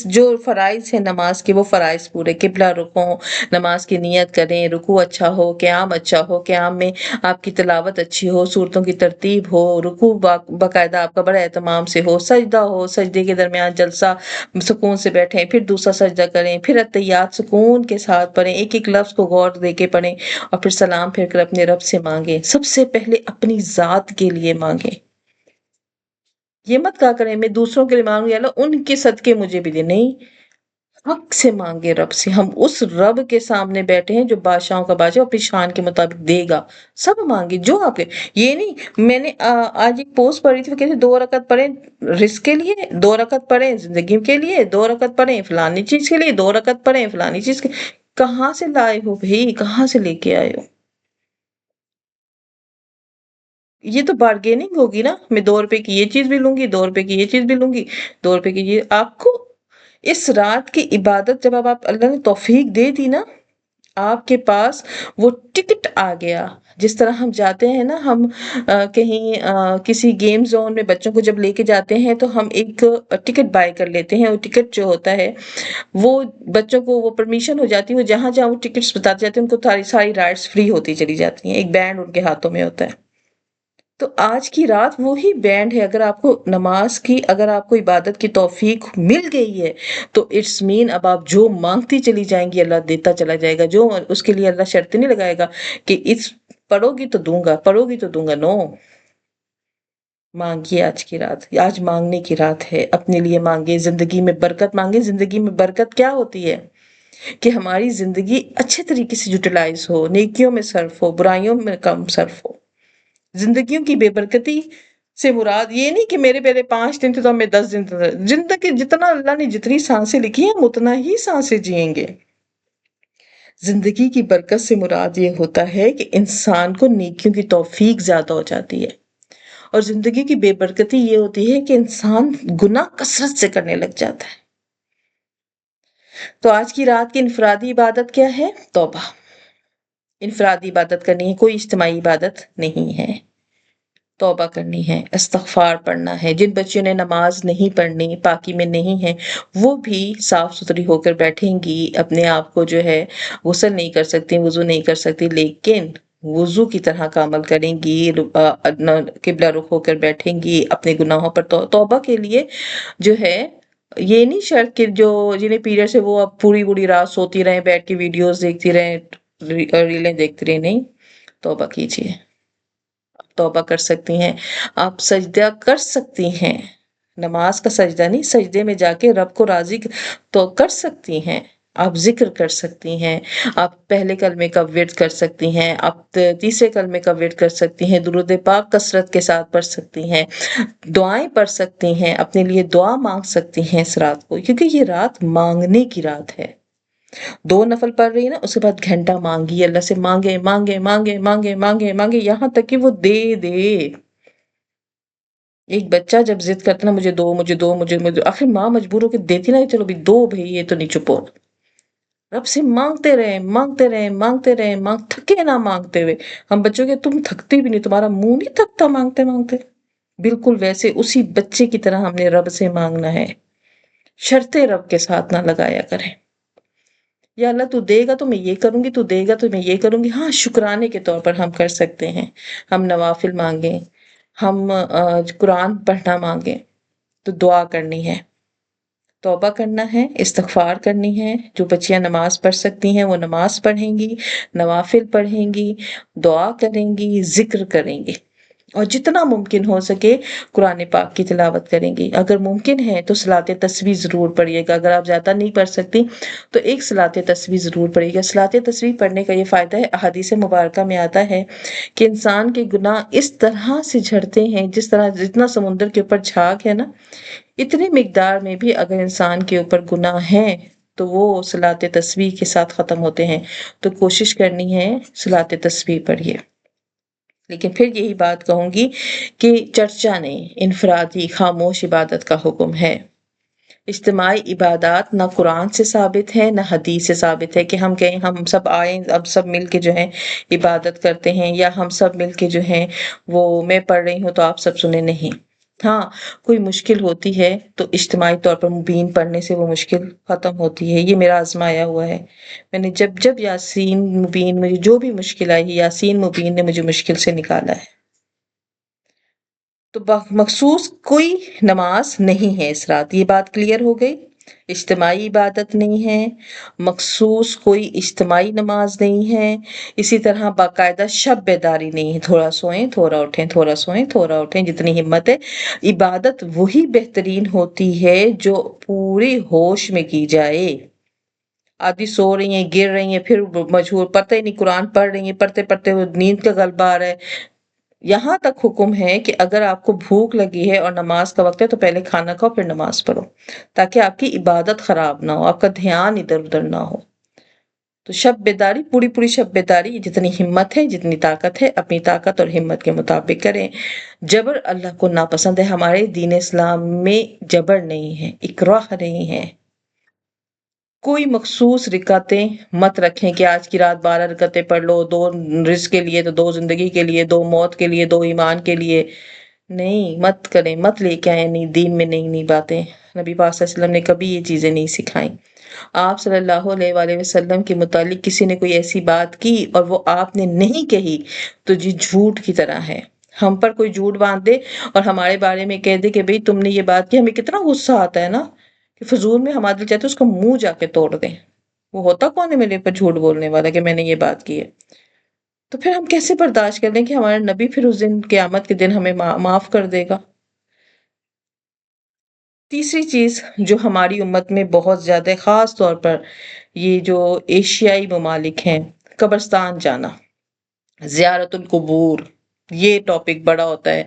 جو فرائض ہیں نماز کے وہ فرائض پورے. قبلہ رخوں، نماز کی نیت کریں، رکوع اچھا ہو، قیام اچھا ہو، قیام میں آپ کی تلاوت اچھی ہو، سورتوں کی ترتیب ہو، رکوع باقاعدہ آپ کا بڑا اہتمام سے ہو، سجدہ ہو، سجدے کے درمیان جلسہ سکون سے بیٹھیں، پھر دوسرا سجدہ کریں، پھر اتحیات سکون کے ساتھ پڑھیں، ایک ایک لفظ کو غور دے کے پڑھیں، اور پھر سلام پھیر کر اپنے رب سے مانگیں. سب سے پہلے اپنی ذات کے لیے مانگیں. یہ مت کہا کریں میں دوسروں کے لیے مانگوں یا اللہ ان کے صدقے مجھے بھی دے، نہیں، حق سے مانگے رب سے. ہم اس رب کے سامنے بیٹھے ہیں جو بادشاہوں کا بادشاہ اپنی شان کے مطابق دے گا. سب مانگے جو آپ کے. یہ نہیں میں نے آج ایک پوسٹ پڑھی تھی، وہ کہتے 2 رکعت پڑھیں رزق کے لیے، 2 رکعت پڑھیں زندگی کے لیے، 2 رکعت پڑھیں فلانی چیز کے لیے، 2 رکعت پڑھیں فلانی چیز کے. کہاں سے لائے ہو بھائی، کہاں سے لے کے آئے ہو؟ یہ تو بارگیننگ ہوگی نا، میں 2 روپے کی یہ چیز بھی لوں گی، 2 روپے کی یہ چیز بھی لوں گی، 2 روپے کی یہ. آپ کو اس رات کی عبادت جب آپ اللہ نے توفیق دے دی نا، آپ کے پاس وہ ٹکٹ آ گیا. جس طرح ہم جاتے ہیں نا، ہم کہیں کسی گیم زون میں بچوں کو جب لے کے جاتے ہیں تو ہم ایک ٹکٹ بائی کر لیتے ہیں. وہ ٹکٹ جو ہوتا ہے وہ بچوں کو وہ پرمیشن ہو جاتی ہے، وہ جہاں جہاں وہ ٹکٹس بتاتے جاتے ہیں ان کو ساری ساری رائڈس فری ہوتی چلی جاتی ہیں. ایک بینڈ ان کے ہاتھوں میں ہوتا ہے. تو آج کی رات وہی بینڈ ہے. اگر آپ کو نماز کی، اگر آپ کو عبادت کی توفیق مل گئی ہے تو اٹس مین اب آپ جو مانگتی چلی جائیں گی اللہ دیتا چلا جائے گا. جو اس کے لیے اللہ شرط نہیں لگائے گا کہ اس پڑھو گی تو دوں گا، پڑھو گی تو دوں گا. نو، مانگیے آج کی رات. آج مانگنے کی رات ہے. اپنے لیے مانگے، زندگی میں برکت مانگے. زندگی میں برکت کیا ہوتی ہے؟ کہ ہماری زندگی اچھے طریقے سے یوٹیلائز ہو، نیکیوں میں صرف ہو، برائیوں میں کم صرف ہو. زندگیوں کی بے برکتی سے مراد یہ نہیں کہ میرے پہلے 5 دن تھے تو ہمیں 10 دن تھے. زندگی جتنا اللہ نے جتنی سانسیں لکھی ہیں ہم اتنا ہی سانسیں جئیں گے. زندگی کی برکت سے مراد یہ ہوتا ہے کہ انسان کو نیکیوں کی توفیق زیادہ ہو جاتی ہے. اور زندگی کی بے برکتی یہ ہوتی ہے کہ انسان گناہ کثرت سے کرنے لگ جاتا ہے. تو آج کی رات کی انفرادی عبادت کیا ہے؟ توبہ. انفرادی عبادت کرنی ہے، کوئی اجتماعی عبادت نہیں ہے. توبہ کرنی ہے، استغفار پڑھنا ہے. جن بچیوں نے نماز نہیں پڑھنی، پاکی میں نہیں ہے، وہ بھی صاف ستھری ہو کر بیٹھیں گی. اپنے آپ کو جو ہے غسل نہیں کر سکتی، وضو نہیں کر سکتی، لیکن وضو کی طرح کا عمل کریں گی. قبلہ رخ ہو کر بیٹھیں گی. اپنے گناہوں پر توبہ کے لیے جو ہے یہ نہیں شرط کہ جو جنہیں پیریڈ سے وہ اب پوری پوری رات سوتی رہیں، بیٹھ کے ویڈیوز دیکھتی رہیں، ریلیں دیکھتی رہیں. نہیں، توبہ کیجیے. توبہ کر سکتی ہیں، آپ سجدہ کر سکتی ہیں. نماز کا سجدہ نہیں، سجدے میں جا کے رب کو راضی تو کر سکتی ہیں. آپ ذکر کر سکتی ہیں، آپ پہلے کلمے کا ورد کر سکتی ہیں، آپ تیسرے کلمے کا ورد کر سکتی ہیں، درود پاک کثرت کے ساتھ پڑھ سکتی ہیں، دعائیں پڑھ سکتی ہیں، اپنے لیے دعا مانگ سکتی ہیں اس رات کو، کیونکہ یہ رات مانگنے کی رات ہے. 2 نفل پڑھ رہی ہے نا، اس کے بعد گھنٹہ مانگی، اللہ سے مانگے مانگے مانگے مانگے مانگے مانگے یہاں تک کہ وہ دے دے. ایک بچہ جب ضد کرتا نا مجھے دو مجھے دو مجھے، آخر ماں مجبور ہو کے دیتی نا، چلو بھی دو بھائی، یہ تو نہیں چپ ہو. رب سے مانگتے رہے مانگتے رہے مانگتے رہے، تھکے نہ مانگتے ہوئے. ہم بچوں کے تم تھکتے بھی نہیں، تمہارا منہ نہیں تھکتا مانگتے مانگتے. بالکل ویسے اسی بچے کی طرح ہم نے رب سے مانگنا ہے. شرطیں رب کے ساتھ نہ لگایا کریں. یا اللہ تو دے گا تو میں یہ کروں گی، تو دے گا تو میں یہ کروں گی. ہاں، شکرانے کے طور پر ہم کر سکتے ہیں. ہم نوافل مانگیں، ہم قرآن پڑھنا مانگیں، تو دعا کرنی ہے، توبہ کرنا ہے، استغفار کرنی ہے. جو بچیاں نماز پڑھ سکتی ہیں وہ نماز پڑھیں گی، نوافل پڑھیں گی، دعا کریں گی، ذکر کریں گی. اور جتنا ممکن ہو سکے قرآن پاک کی تلاوت کریں گی. اگر ممکن ہے تو صلاۃ تسبیح ضرور پڑھیے گا. اگر آپ زیادہ نہیں پڑھ سکتی تو ایک صلاۃ تسبیح ضرور پڑھیے گا. صلاۃ تسبیح پڑھنے کا یہ فائدہ ہے، احادیث مبارکہ میں آتا ہے کہ انسان کے گناہ اس طرح سے جھڑتے ہیں، جس طرح جتنا سمندر کے اوپر جھاگ ہے نا، اتنی مقدار میں بھی اگر انسان کے اوپر گناہ ہیں تو وہ صلاۃ تسبیح کے ساتھ ختم ہوتے ہیں. تو کوشش کرنی ہے صلاۃ تسبیح پڑھیے. لیکن پھر یہی بات کہوں گی کہ چرچا نہیں، انفرادی خاموش عبادت کا حکم ہے. اجتماعی عبادات نہ قرآن سے ثابت ہے نہ حدیث سے ثابت ہے کہ ہم کہیں ہم سب آئیں، اب سب مل کے جو ہیں عبادت کرتے ہیں، یا ہم سب مل کے جو ہیں وہ میں پڑھ رہی ہوں تو آپ سب سنیں. نہیں. ہاں، کوئی مشکل ہوتی ہے تو اجتماعی طور پر مبین پڑھنے سے وہ مشکل ختم ہوتی ہے. یہ میرا آزمایا ہوا ہے. میں نے جب یاسین مبین، مجھے جو بھی مشکل آئی، یاسین مبین نے مجھے مشکل سے نکالا ہے. تو مخصوص کوئی نماز نہیں ہے اس رات. یہ بات کلیئر ہو گئی. اجتماعی عبادت نہیں ہے، مخصوص کوئی اجتماعی نماز نہیں ہے، اسی طرح باقاعدہ شب بیداری نہیں ہے، تھوڑا سوئیں تھوڑا اٹھیں، تھوڑا سوئیں تھوڑا اٹھیں، جتنی ہمت ہے۔ عبادت وہی بہترین ہوتی ہے جو پوری ہوش میں کی جائے۔ آدھی سو رہی ہیں، گر رہی ہیں، پھر مجبور پتہ ہی نہیں قرآن پڑھ رہی ہیں، پڑھتے پڑھتے وہ نیند کا غلبہ آ رہا ہے۔ یہاں تک حکم ہے کہ اگر آپ کو بھوک لگی ہے اور نماز کا وقت ہے تو پہلے کھانا کھاؤ پھر نماز پڑھو، تاکہ آپ کی عبادت خراب نہ ہو، آپ کا دھیان ادھر ادھر نہ ہو۔ تو شب بیداری، پوری پوری شب بیداری، جتنی ہمت ہے جتنی طاقت ہے اپنی طاقت اور ہمت کے مطابق کریں۔ جبر اللہ کو ناپسند ہے۔ ہمارے دین اسلام میں جبر نہیں ہے، اکراہ نہیں ہے۔ کوئی مخصوص رکعتیں مت رکھیں کہ آج کی رات 12 رکعتیں پڑھ لو، 2 رزق کے لیے تو 2 زندگی کے لیے، 2 موت کے لیے، 2 ایمان کے لیے۔ نہیں، مت کریں، مت لے کے آئیں نہیں دین میں نئی نئی باتیں۔ نبی پاک صلی اللہ علیہ وسلم نے کبھی یہ چیزیں نہیں سکھائیں۔ آپ صلی اللہ علیہ وآلہ وسلم کے متعلق کسی نے کوئی ایسی بات کی اور وہ آپ نے نہیں کہی تو جی جھوٹ کی طرح ہے۔ ہم پر کوئی جھوٹ باندھ دے اور ہمارے بارے میں کہہ دے کہ بھئی تم نے یہ بات کی، ہمیں کتنا غصہ آتا ہے نا، کہ فضول میں ہمارا دل چاہتا ہے اس کا منہ جا کے توڑ دیں۔ وہ ہوتا کون ہے میرے پر جھوٹ بولنے والا کہ میں نے یہ بات کی ہے؟ تو پھر ہم کیسے برداشت کر لیں کہ ہمارا نبی پھر اس دن قیامت کے دن ہمیں معاف کر دے گا؟ تیسری چیز جو ہماری امت میں بہت زیادہ، خاص طور پر یہ جو ایشیائی ممالک ہیں، قبرستان جانا، زیارت القبور، یہ ٹاپک بڑا ہوتا ہے۔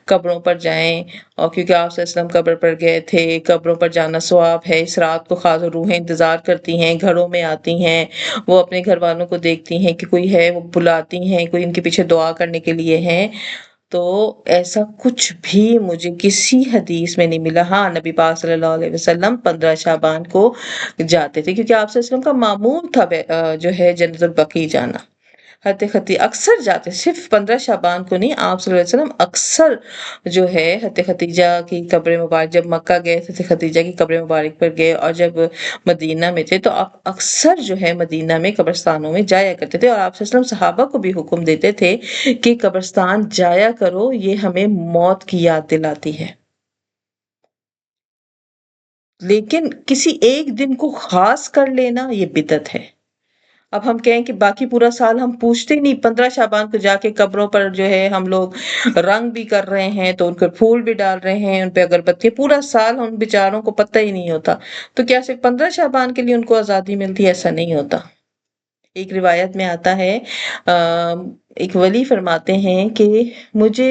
قبروں پر جائیں، اور کیونکہ آپ صلی اللہ علیہ وسلم قبر پر گئے تھے، قبروں پر جانا ثواب ہے۔ اس رات کو خاص روحیں انتظار کرتی ہیں، گھروں میں آتی ہیں، وہ اپنے گھر والوں کو دیکھتی ہیں کہ کوئی ہے، وہ بلاتی ہیں، کوئی ان کے پیچھے دعا کرنے کے لیے ہے۔ تو ایسا کچھ بھی مجھے کسی حدیث میں نہیں ملا۔ ہاں، نبی پاک صلی اللہ علیہ وسلم 15 شعبان کو جاتے تھے، کیونکہ آپ صلی اللہ علیہ وسلم کا معمول تھا جو ہے جنت البقیع جانا۔ حت خطی اکثر جاتے، صرف 15 شعبان کو نہیں، آپ صلی اللہ علیہ وسلم اکثر جو ہے حت خدیجہ کی قبر مبارک، جب مکہ گئے تھے خدیجہ کی قبر مبارک پر گئے، اور جب مدینہ میں تھے تو آپ اکثر جو ہے مدینہ میں قبرستانوں میں جایا کرتے تھے، اور آپ صلی اللہ علیہ وسلم صحابہ کو بھی حکم دیتے تھے کہ قبرستان جایا کرو، یہ ہمیں موت کی یاد دلاتی ہے۔ لیکن کسی ایک دن کو خاص کر لینا یہ بدعت ہے۔ اب ہم کہیں کہ باقی پورا سال ہم پوچھتے ہی نہیں، 15 شعبان کو جا کے قبروں پر جو ہے ہم لوگ رنگ بھی کر رہے ہیں، تو ان پر پھول بھی ڈال رہے ہیں، ان پہ اگربتی، پورا سال ان بیچاروں کو پتہ ہی نہیں ہوتا، تو کیا صرف 15 شعبان کے لیے ان کو آزادی ملتی ہے؟ ایسا نہیں ہوتا۔ ایک روایت میں آتا ہے، ایک ولی فرماتے ہیں کہ مجھے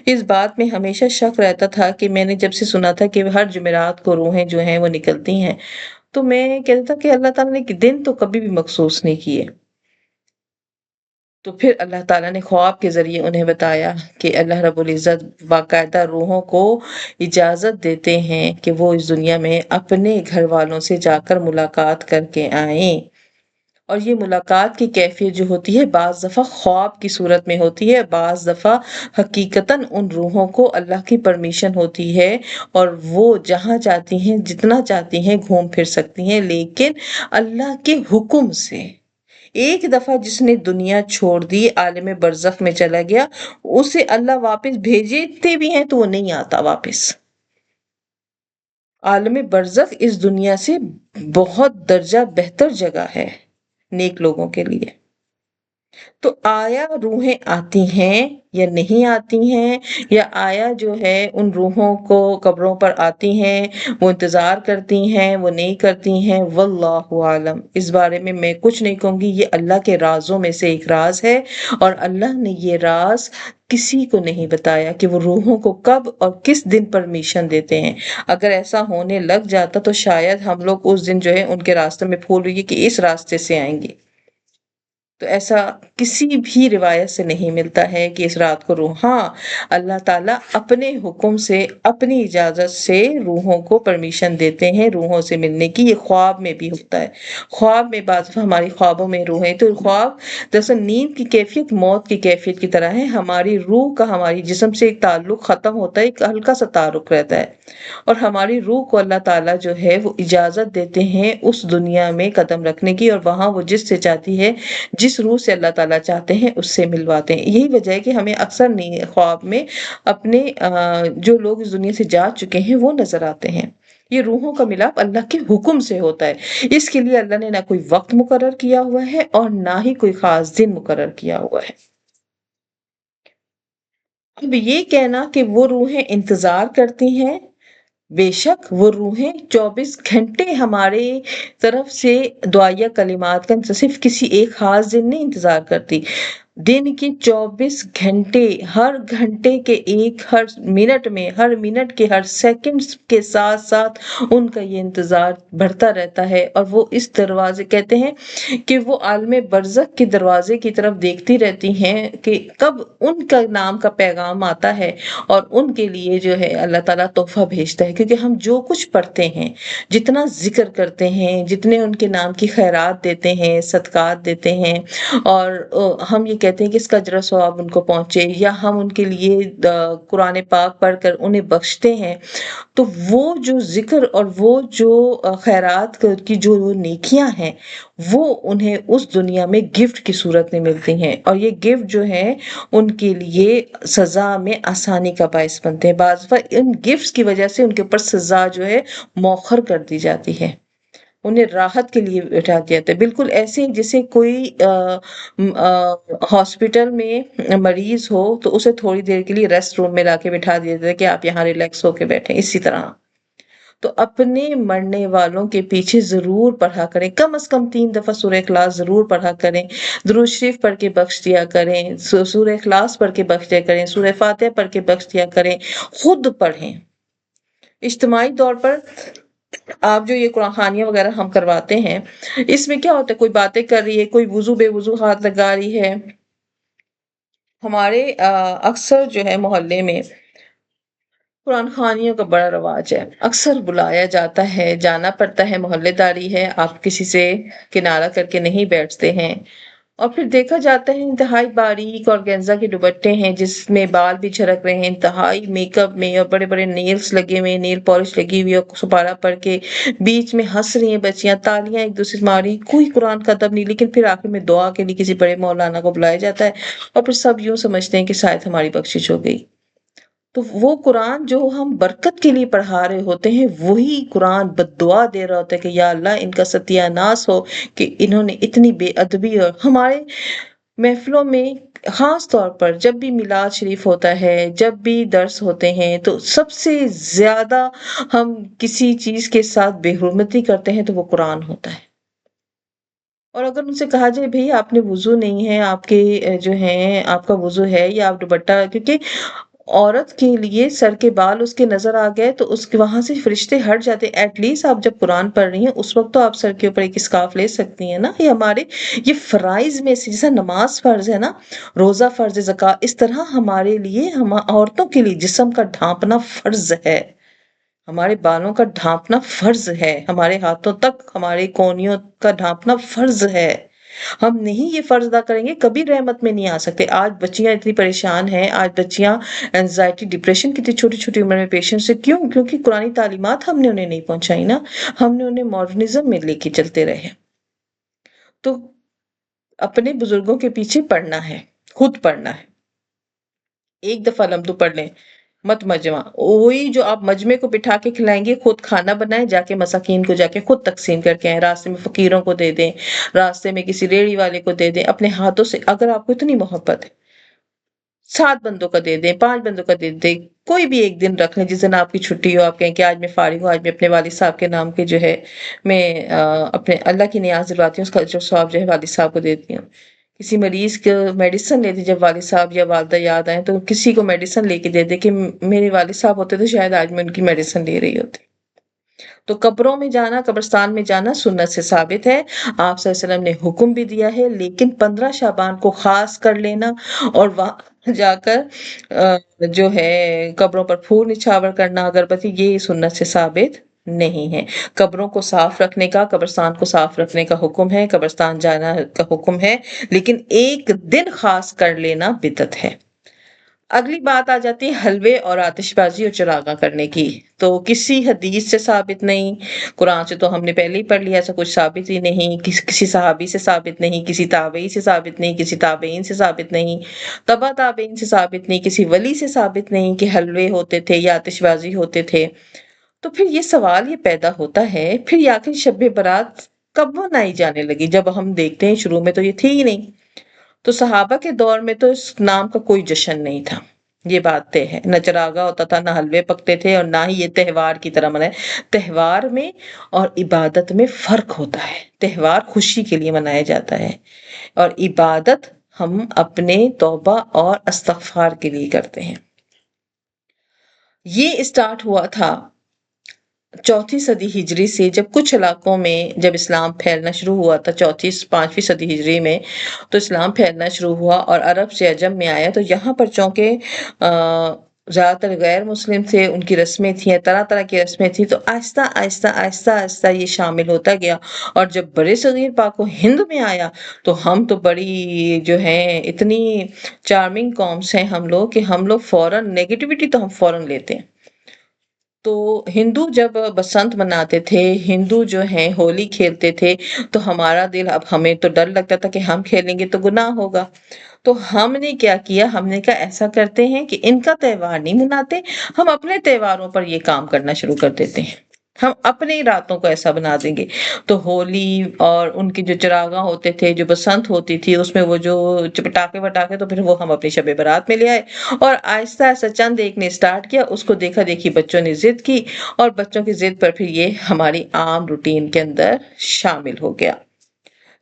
اس بات میں ہمیشہ شک رہتا تھا کہ میں نے جب سے سنا تھا کہ ہر جمعرات کو روحیں جو ہیں وہ نکلتی ہیں، تو میں کہتا تھا کہ اللہ تعالیٰ نے دن تو کبھی بھی مخصوص نہیں کیے۔ تو پھر اللہ تعالیٰ نے خواب کے ذریعے انہیں بتایا کہ اللہ رب العزت باقاعدہ روحوں کو اجازت دیتے ہیں کہ وہ اس دنیا میں اپنے گھر والوں سے جا کر ملاقات کر کے آئیں، اور یہ ملاقات کی کیفیت جو ہوتی ہے بعض دفعہ خواب کی صورت میں ہوتی ہے، بعض دفعہ حقیقتاً ان روحوں کو اللہ کی پرمیشن ہوتی ہے اور وہ جہاں چاہتی ہیں جتنا چاہتی ہیں گھوم پھر سکتی ہیں، لیکن اللہ کے حکم سے۔ ایک دفعہ جس نے دنیا چھوڑ دی، عالم برزخ میں چلا گیا، اسے اللہ واپس بھیجتے بھی ہیں تو وہ نہیں آتا واپس۔ عالم برزخ اس دنیا سے بہت درجہ بہتر جگہ ہے نیک لوگوں کے لیے۔ تو آیا روحیں آتی ہیں یا نہیں آتی ہیں، یا آیا جو ہے ان روحوں کو قبروں پر آتی ہیں، وہ انتظار کرتی ہیں، وہ نہیں کرتی ہیں، واللہ عالم۔ اس بارے میں میں کچھ نہیں کہوں گی، یہ اللہ کے رازوں میں سے ایک راز ہے، اور اللہ نے یہ راز کسی کو نہیں بتایا کہ وہ روحوں کو کب اور کس دن پرمیشن دیتے ہیں۔ اگر ایسا ہونے لگ جاتا تو شاید ہم لوگ اس دن جو ہے ان کے راستے میں پھول رہی کہ اس راستے سے آئیں گے، تو ایسا کسی بھی روایت سے نہیں ملتا ہے کہ اس رات کو روح، ہاں اللہ تعالیٰ اپنے حکم سے اپنی اجازت سے روحوں کو پرمیشن دیتے ہیں روحوں سے ملنے کی۔ یہ خواب میں بھی ہوتا ہے، خواب میں بعض دفعہ ہماری خوابوں میں روحیں، تو خواب دراصل نیند کی کیفیت موت کی کیفیت کی طرح ہے، ہماری روح کا ہماری جسم سے ایک تعلق ختم ہوتا ہے، ایک ہلکا سا تعلق رہتا ہے، اور ہماری روح کو اللہ تعالیٰ جو ہے وہ اجازت دیتے ہیں اس دنیا میں قدم رکھنے کی، اور وہاں وہ جس سے چاہتی ہے، جس روح سے اللہ تعالیٰ چاہتے ہیں اس سے ملواتے ہیں۔ یہی وجہ ہے کہ ہمیں اکثر خواب میں اپنے جو لوگ اس دنیا سے جا چکے ہیں وہ نظر آتے ہیں۔ یہ روحوں کا ملاپ اللہ کے حکم سے ہوتا ہے، اس کے لیے اللہ نے نہ کوئی وقت مقرر کیا ہوا ہے اور نہ ہی کوئی خاص دن مقرر کیا ہوا ہے۔ اب یہ کہنا کہ وہ روحیں انتظار کرتی ہیں، بے شک وہ روحیں 24 گھنٹے ہمارے طرف سے دعائیہ کلمات کا صرف کسی ایک خاص دن نہیں انتظار کرتی، دن کے 24 گھنٹے، ہر گھنٹے کے ہر منٹ میں، ہر منٹ کے ہر سیکنڈ کے ساتھ ساتھ ان کا یہ انتظار بڑھتا رہتا ہے، اور وہ اس دروازے کہتے ہیں کہ وہ عالم برزخ کے دروازے کی طرف دیکھتی رہتی ہیں کہ کب ان کا نام کا پیغام آتا ہے اور ان کے لیے جو ہے اللہ تعالیٰ تحفہ بھیجتا ہے، کیونکہ ہم جو کچھ پڑھتے ہیں، جتنا ذکر کرتے ہیں، جتنے ان کے نام کی خیرات دیتے ہیں، صدقات دیتے ہیں، اور ہم یہ کہتے ہیں کہ اس کا اجر و ثواب ان کو پہنچے، یا ہم ان کے لیے قرآن پاک پڑھ کر انہیں بخشتے ہیں، تو وہ جو ذکر اور وہ جو خیرات کی جو نیکیاں ہیں، وہ انہیں اس دنیا میں گفٹ کی صورت میں ملتی ہیں، اور یہ گفٹ جو ہے ان کے لیے سزا میں آسانی کا باعث بنتے ہیں۔ بعض دفعہ ان گفٹس کی وجہ سے ان کے اوپر سزا جو ہے مؤخر کر دی جاتی ہے، انہیں راحت کے لیے بٹھا دیا جاتا ہے، بالکل ایسے جیسے کوئی ہاسپٹل میں مریض ہو تو اسے تھوڑی دیر کے لیے ریسٹ روم میں لا کے بٹھا دیا جاتا ہے کہ آپ یہاں ریلیکس ہو کے بیٹھیں، اسی طرح تو اپنے مرنے والوں کے پیچھے ضرور پڑھا کریں، کم از کم 3 دفعہ سورہ اخلاص ضرور پڑھا کریں، درود شریف پڑھ کے بخش دیا کریں، سورہ اخلاص پڑھ کے بخش دیا کریں، سورہ فاتحہ پڑھ کے بخش دیا کریں، خود پڑھیں۔ اجتماعی طور پر آپ جو یہ قرآن خوانیاں وغیرہ ہم کرواتے ہیں، اس میں کیا ہوتا ہے، کوئی باتیں کر رہی ہے، کوئی وضو بے وضو ہاتھ لگا رہی ہے۔ ہمارے اکثر جو ہے محلے میں قرآن خوانیوں کا بڑا رواج ہے، اکثر بلایا جاتا ہے، جانا پڑتا ہے، محلے داری ہے، آپ کسی سے کنارہ کر کے نہیں بیٹھتے ہیں، اور پھر دیکھا جاتا ہے انتہائی باریک اور گینزا کے دوپٹے ہیں جس میں بال بھی چھڑک رہے ہیں، انتہائی میک اپ میں، اور بڑے بڑے نیلز لگے ہوئے، نیل پالش لگی ہوئی، اور سپارہ پڑھ کے بیچ میں ہنس رہی ہیں بچیاں، تالیاں ایک دوسرے سے مار رہی ہیں، کوئی قرآن کا ادب نہیں، لیکن پھر آخر میں دعا کے لیے کسی بڑے مولانا کو بلایا جاتا ہے، اور پھر سب یوں سمجھتے ہیں کہ شاید ہماری بخشش ہو گئی۔ تو وہ قرآن جو ہم برکت کے لیے پڑھا رہے ہوتے ہیں، وہی قرآن بد دعا دے رہا ہوتا ہے کہ یا اللہ ان کا ستیہ ناس ہو کہ انہوں نے اتنی بے ادبی۔ اور ہمارے محفلوں میں خاص طور پر جب بھی میلاد شریف ہوتا ہے، جب بھی درس ہوتے ہیں، تو سب سے زیادہ ہم کسی چیز کے ساتھ بے حرمتی کرتے ہیں تو وہ قرآن ہوتا ہے۔ اور اگر ان سے کہا جائے بھئی آپ نے وضو نہیں ہے، آپ کے جو ہیں آپ کا وضو ہے، یا آپ دوپٹہ، کیونکہ عورت کے لیے سر کے بال اس کے نظر آ گئے تو اس کے وہاں سے فرشتے ہٹ جاتے، ایٹ لیسٹ آپ جب قرآن پڑھ رہی ہیں اس وقت تو آپ سر کے اوپر ایک اسکارف لے سکتی ہیں نا۔ یہ ہمارے یہ فرائض میں سے، جیسا نماز فرض ہے نا، روزہ فرض ہے، زکوٰۃ، اس طرح ہمارے لیے عورتوں کے لیے جسم کا ڈھانپنا فرض ہے، ہمارے بالوں کا ڈھانپنا فرض ہے، ہمارے ہاتھوں تک ہمارے کونیوں کا ڈھانپنا فرض ہے۔ ہم نہیں یہ فرض ادا کریں گے کبھی رحمت میں نہیں آ سکتے۔ آج بچیاں اتنی پریشان ہیں، آج بچیاں اینزائٹی ڈپریشن کی چھوٹی چھوٹی عمر میں پیشنٹ سے، کیوں؟ کیونکہ قرآنی تعلیمات ہم نے انہیں نہیں پہنچائی نا، ہم نے انہیں ماڈرنزم میں لے کے چلتے رہے۔ تو اپنے بزرگوں کے پیچھے پڑھنا ہے، خود پڑھنا ہے، ایک دفعہ لمدو پڑھ لیں، مت مجمع، وہی جو آپ مجمع کو بٹھا کے کھلائیں گے، خود کھانا بنائیں، جا کے مساکین کو جا کے خود تقسیم کر کے آئیں، راستے میں فقیروں کو دے دیں، راستے میں کسی ریڑھی والے کو دے دیں، اپنے ہاتھوں سے، اگر آپ کو اتنی محبت ہے 7 بندوں کا دے دیں، 5 بندوں کا دے دیں، کوئی بھی ایک دن رکھ لیں جس دن آپ کی چھٹی ہو، آپ کہیں کہ آج میں فارغ ہوں، آج میں اپنے والد صاحب کے نام کے جو ہے میں اپنے اللہ کی نیاز دلواتی ہوں، اس کا جو ثواب جو ہے والد صاحب کو دیتی ہوں۔ کسی مریض کو میڈیسن لیتے جب والد صاحب یا والدہ یاد آئیں تو کسی کو میڈیسن لے کے دے دے کہ میرے والد صاحب ہوتے تو شاید آج میں ان کی میڈیسن لے رہی ہوتی۔ تو قبروں میں جانا، قبرستان میں جانا سنت سے ثابت ہے، آپ صلی اللہ علیہ وسلم نے حکم بھی دیا ہے، لیکن 15 شعبان کو خاص کر لینا اور وہاں جا کر جو ہے قبروں پر پھول نچھاور کرنا، اگربتی، یہ سنت سے ثابت نہیں ہے۔ قبروں کو صاف رکھنے کا، قبرستان کو صاف رکھنے کا حکم ہے، قبرستان جانا کا حکم ہے، لیکن ایک دن خاص کر لینا بدعت ہے۔ اگلی بات آ جاتی ہے حلوے اور آتش بازی اور چراغاں کرنے کی، تو کسی حدیث سے ثابت نہیں، قرآن سے تو ہم نے پہلے ہی پڑھ لیا، ایسا کچھ ثابت ہی نہیں، کسی صحابی سے ثابت نہیں، کسی تابعی سے ثابت نہیں، کسی تابعین سے ثابت نہیں، تبع تابعین سے ثابت نہیں، کسی ولی سے ثابت نہیں کہ حلوے ہوتے تھے یا آتش بازی ہوتے تھے۔ تو پھر یہ سوال یہ پیدا ہوتا ہے، پھر یہ آخر شب برات کب منائی جانے لگی؟ جب ہم دیکھتے ہیں شروع میں تو یہ تھی ہی نہیں، تو صحابہ کے دور میں تو اس نام کا کوئی جشن نہیں تھا، یہ بات طے ہے، نہ چراغا ہوتا تھا، نہ حلوے پکتے تھے، اور نہ ہی یہ تہوار کی طرح منائے۔ تہوار میں اور عبادت میں فرق ہوتا ہے، تہوار خوشی کے لیے منایا جاتا ہے اور عبادت ہم اپنے توبہ اور استغفار کے لیے کرتے ہیں۔ یہ اسٹارٹ ہوا تھا 4 صدی ہجری سے، جب کچھ علاقوں میں جب اسلام پھیلنا شروع ہوا تھا 5 صدی ہجری میں، تو اسلام پھیلنا شروع ہوا اور عرب سے عجم میں آیا، تو یہاں پر چونکہ زیادہ تر غیر مسلم تھے، ان کی رسمیں تھیں، طرح طرح کی رسمیں تھیں، تو آہستہ آہستہ آہستہ آہستہ یہ شامل ہوتا گیا، اور جب برے صغیر پاک و ہند میں آیا تو ہم تو بڑی جو ہیں اتنی چارمنگ قومس ہیں ہم لوگ، کہ ہم لوگ فوراً نیگیٹیوٹی تو ہم فوراً لیتے ہیں۔ تو ہندو جب بسنت مناتے تھے، ہندو جو ہیں ہولی کھیلتے تھے، تو ہمارا دل، اب ہمیں تو ڈر لگتا تھا کہ ہم کھیلیں گے تو گناہ ہوگا، تو ہم نے کیا کیا، ہم نے کہا ایسا کرتے ہیں کہ ان کا تہوار نہیں مناتے، ہم اپنے تہواروں پر یہ کام کرنا شروع کر دیتے ہیں، ہم اپنی راتوں کو ایسا بنا دیں گے۔ تو ہولی اور ان کے جو چراغاں ہوتے تھے، جو بسنت ہوتی تھی، اس میں وہ جو پٹاخے وٹاخے، تو پھر وہ ہم اپنی شب برات میں لے آئے، اور آہستہ آہستہ چند ایک نے اسٹارٹ کیا، اس کو دیکھا دیکھی بچوں نے ضد کی، اور بچوں کی ضد پر پھر یہ ہماری عام روٹین کے اندر شامل ہو گیا۔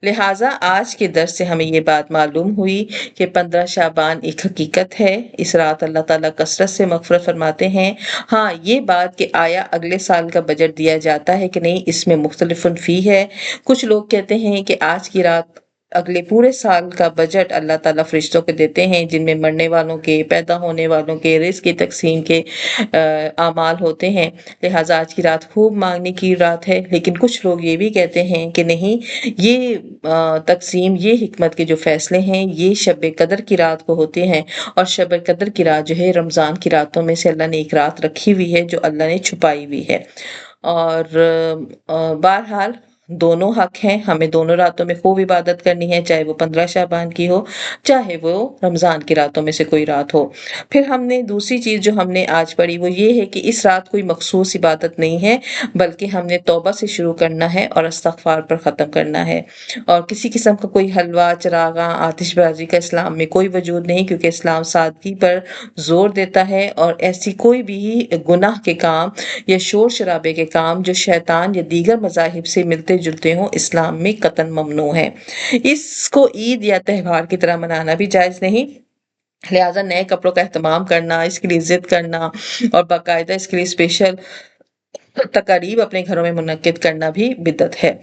لہٰذا آج کے درس سے ہمیں یہ بات معلوم ہوئی کہ 15 شعبان ایک حقیقت ہے، اس رات اللہ تعالیٰ کثرت سے مغفرت فرماتے ہیں۔ ہاں، یہ بات کہ آیا اگلے سال کا بجٹ دیا جاتا ہے کہ نہیں، اس میں مختلف فی ہے۔ کچھ لوگ کہتے ہیں کہ آج کی رات اگلے پورے سال کا بجٹ اللہ تعالیٰ فرشتوں کو دیتے ہیں، جن میں مرنے والوں کے، پیدا ہونے والوں کے، رزق کی تقسیم کے اعمال ہوتے ہیں، لہٰذا آج کی رات خوب مانگنے کی رات ہے۔ لیکن کچھ لوگ یہ بھی کہتے ہیں کہ نہیں، یہ تقسیم، یہ حکمت کے جو فیصلے ہیں، یہ شب قدر کی رات کو ہوتے ہیں، اور شب قدر کی رات جو ہے رمضان کی راتوں میں سے اللہ نے ایک رات رکھی ہوئی ہے جو اللہ نے چھپائی ہوئی ہے، اور بہرحال دونوں حق ہیں، ہمیں دونوں راتوں میں خوب عبادت کرنی ہے، چاہے وہ 15 شعبان کی ہو، چاہے وہ رمضان کی راتوں میں سے کوئی رات ہو۔ پھر ہم نے دوسری چیز جو ہم نے آج پڑھی وہ یہ ہے کہ اس رات کوئی مخصوص عبادت نہیں ہے، بلکہ ہم نے توبہ سے شروع کرنا ہے اور استغفار پر ختم کرنا ہے، اور کسی قسم کا کوئی حلوہ، چراغاں، آتش بازی کا اسلام میں کوئی وجود نہیں، کیونکہ اسلام سادگی پر زور دیتا ہے، اور ایسی کوئی بھی گناہ کے کام یا شور شرابے کے کام جو شیطان یا دیگر مذاہب سے ملتے جلتے ہوں، اسلام میں قطعاً ممنوع ہے۔ اس کو عید یا تہوار کی طرح منانا بھی جائز نہیں، لہٰذا نئے کپڑوں کا اہتمام کرنا، اس کے لیے ضد کرنا، اور باقاعدہ اس کے لیے اسپیشل تقاریب اپنے گھروں میں منعقد کرنا بھی بدعت ہے۔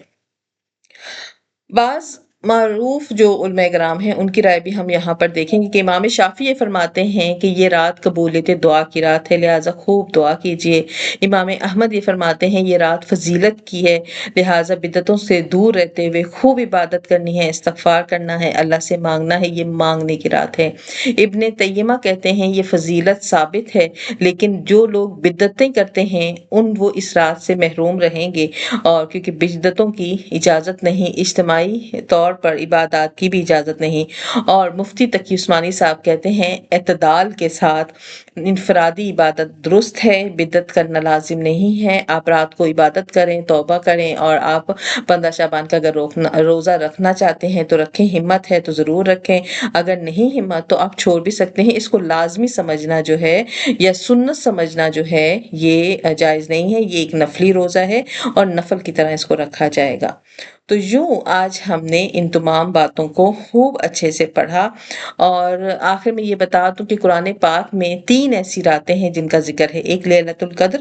بعض معروف جو علماء کرام ہیں ان کی رائے بھی ہم یہاں پر دیکھیں گے کہ امام شافعی یہ فرماتے ہیں کہ یہ رات قبولیت دعا کی رات ہے، لہٰذا خوب دعا کیجیے۔ امام احمد یہ فرماتے ہیں یہ رات فضیلت کی ہے، لہٰذا بدعتوں سے دور رہتے ہوئے خوب عبادت کرنی ہے، استغفار کرنا ہے، اللہ سے مانگنا ہے، یہ مانگنے کی رات ہے۔ ابن تیمیہ کہتے ہیں یہ فضیلت ثابت ہے، لیکن جو لوگ بدعتیں کرتے ہیں وہ اس رات سے محروم رہیں گے، اور کیونکہ بدعتوں کی اجازت نہیں، اجتماعی طور پر عبادات کی بھی اجازت نہیں، اور مفتی تقی عثمانی صاحب کہتے ہیں اعتدال کے ساتھ انفرادی عبادت درست ہے، بدعت کرنا لازم نہیں ہے۔ آپ رات کو عبادت کریں، توبہ کریں، اور آپ 15 شعبان کا اگر روزہ رکھنا چاہتے ہیں تو رکھیں، ہمت ہے تو ضرور رکھیں، اگر نہیں ہمت تو آپ چھوڑ بھی سکتے ہیں۔ اس کو لازمی سمجھنا جو ہے یا سنت سمجھنا جو ہے یہ جائز نہیں ہے، یہ ایک نفلی روزہ ہے اور نفل کی طرح اس کو رکھا جائے گا۔ تو یوں آج ہم نے ان تمام باتوں کو خوب اچھے سے پڑھا، اور آخر میں یہ بتا دوں کہ قرآن پاک میں 3 ایسی راتیں ہیں جن کا ذکر ہے، ایک لیلۃ القدر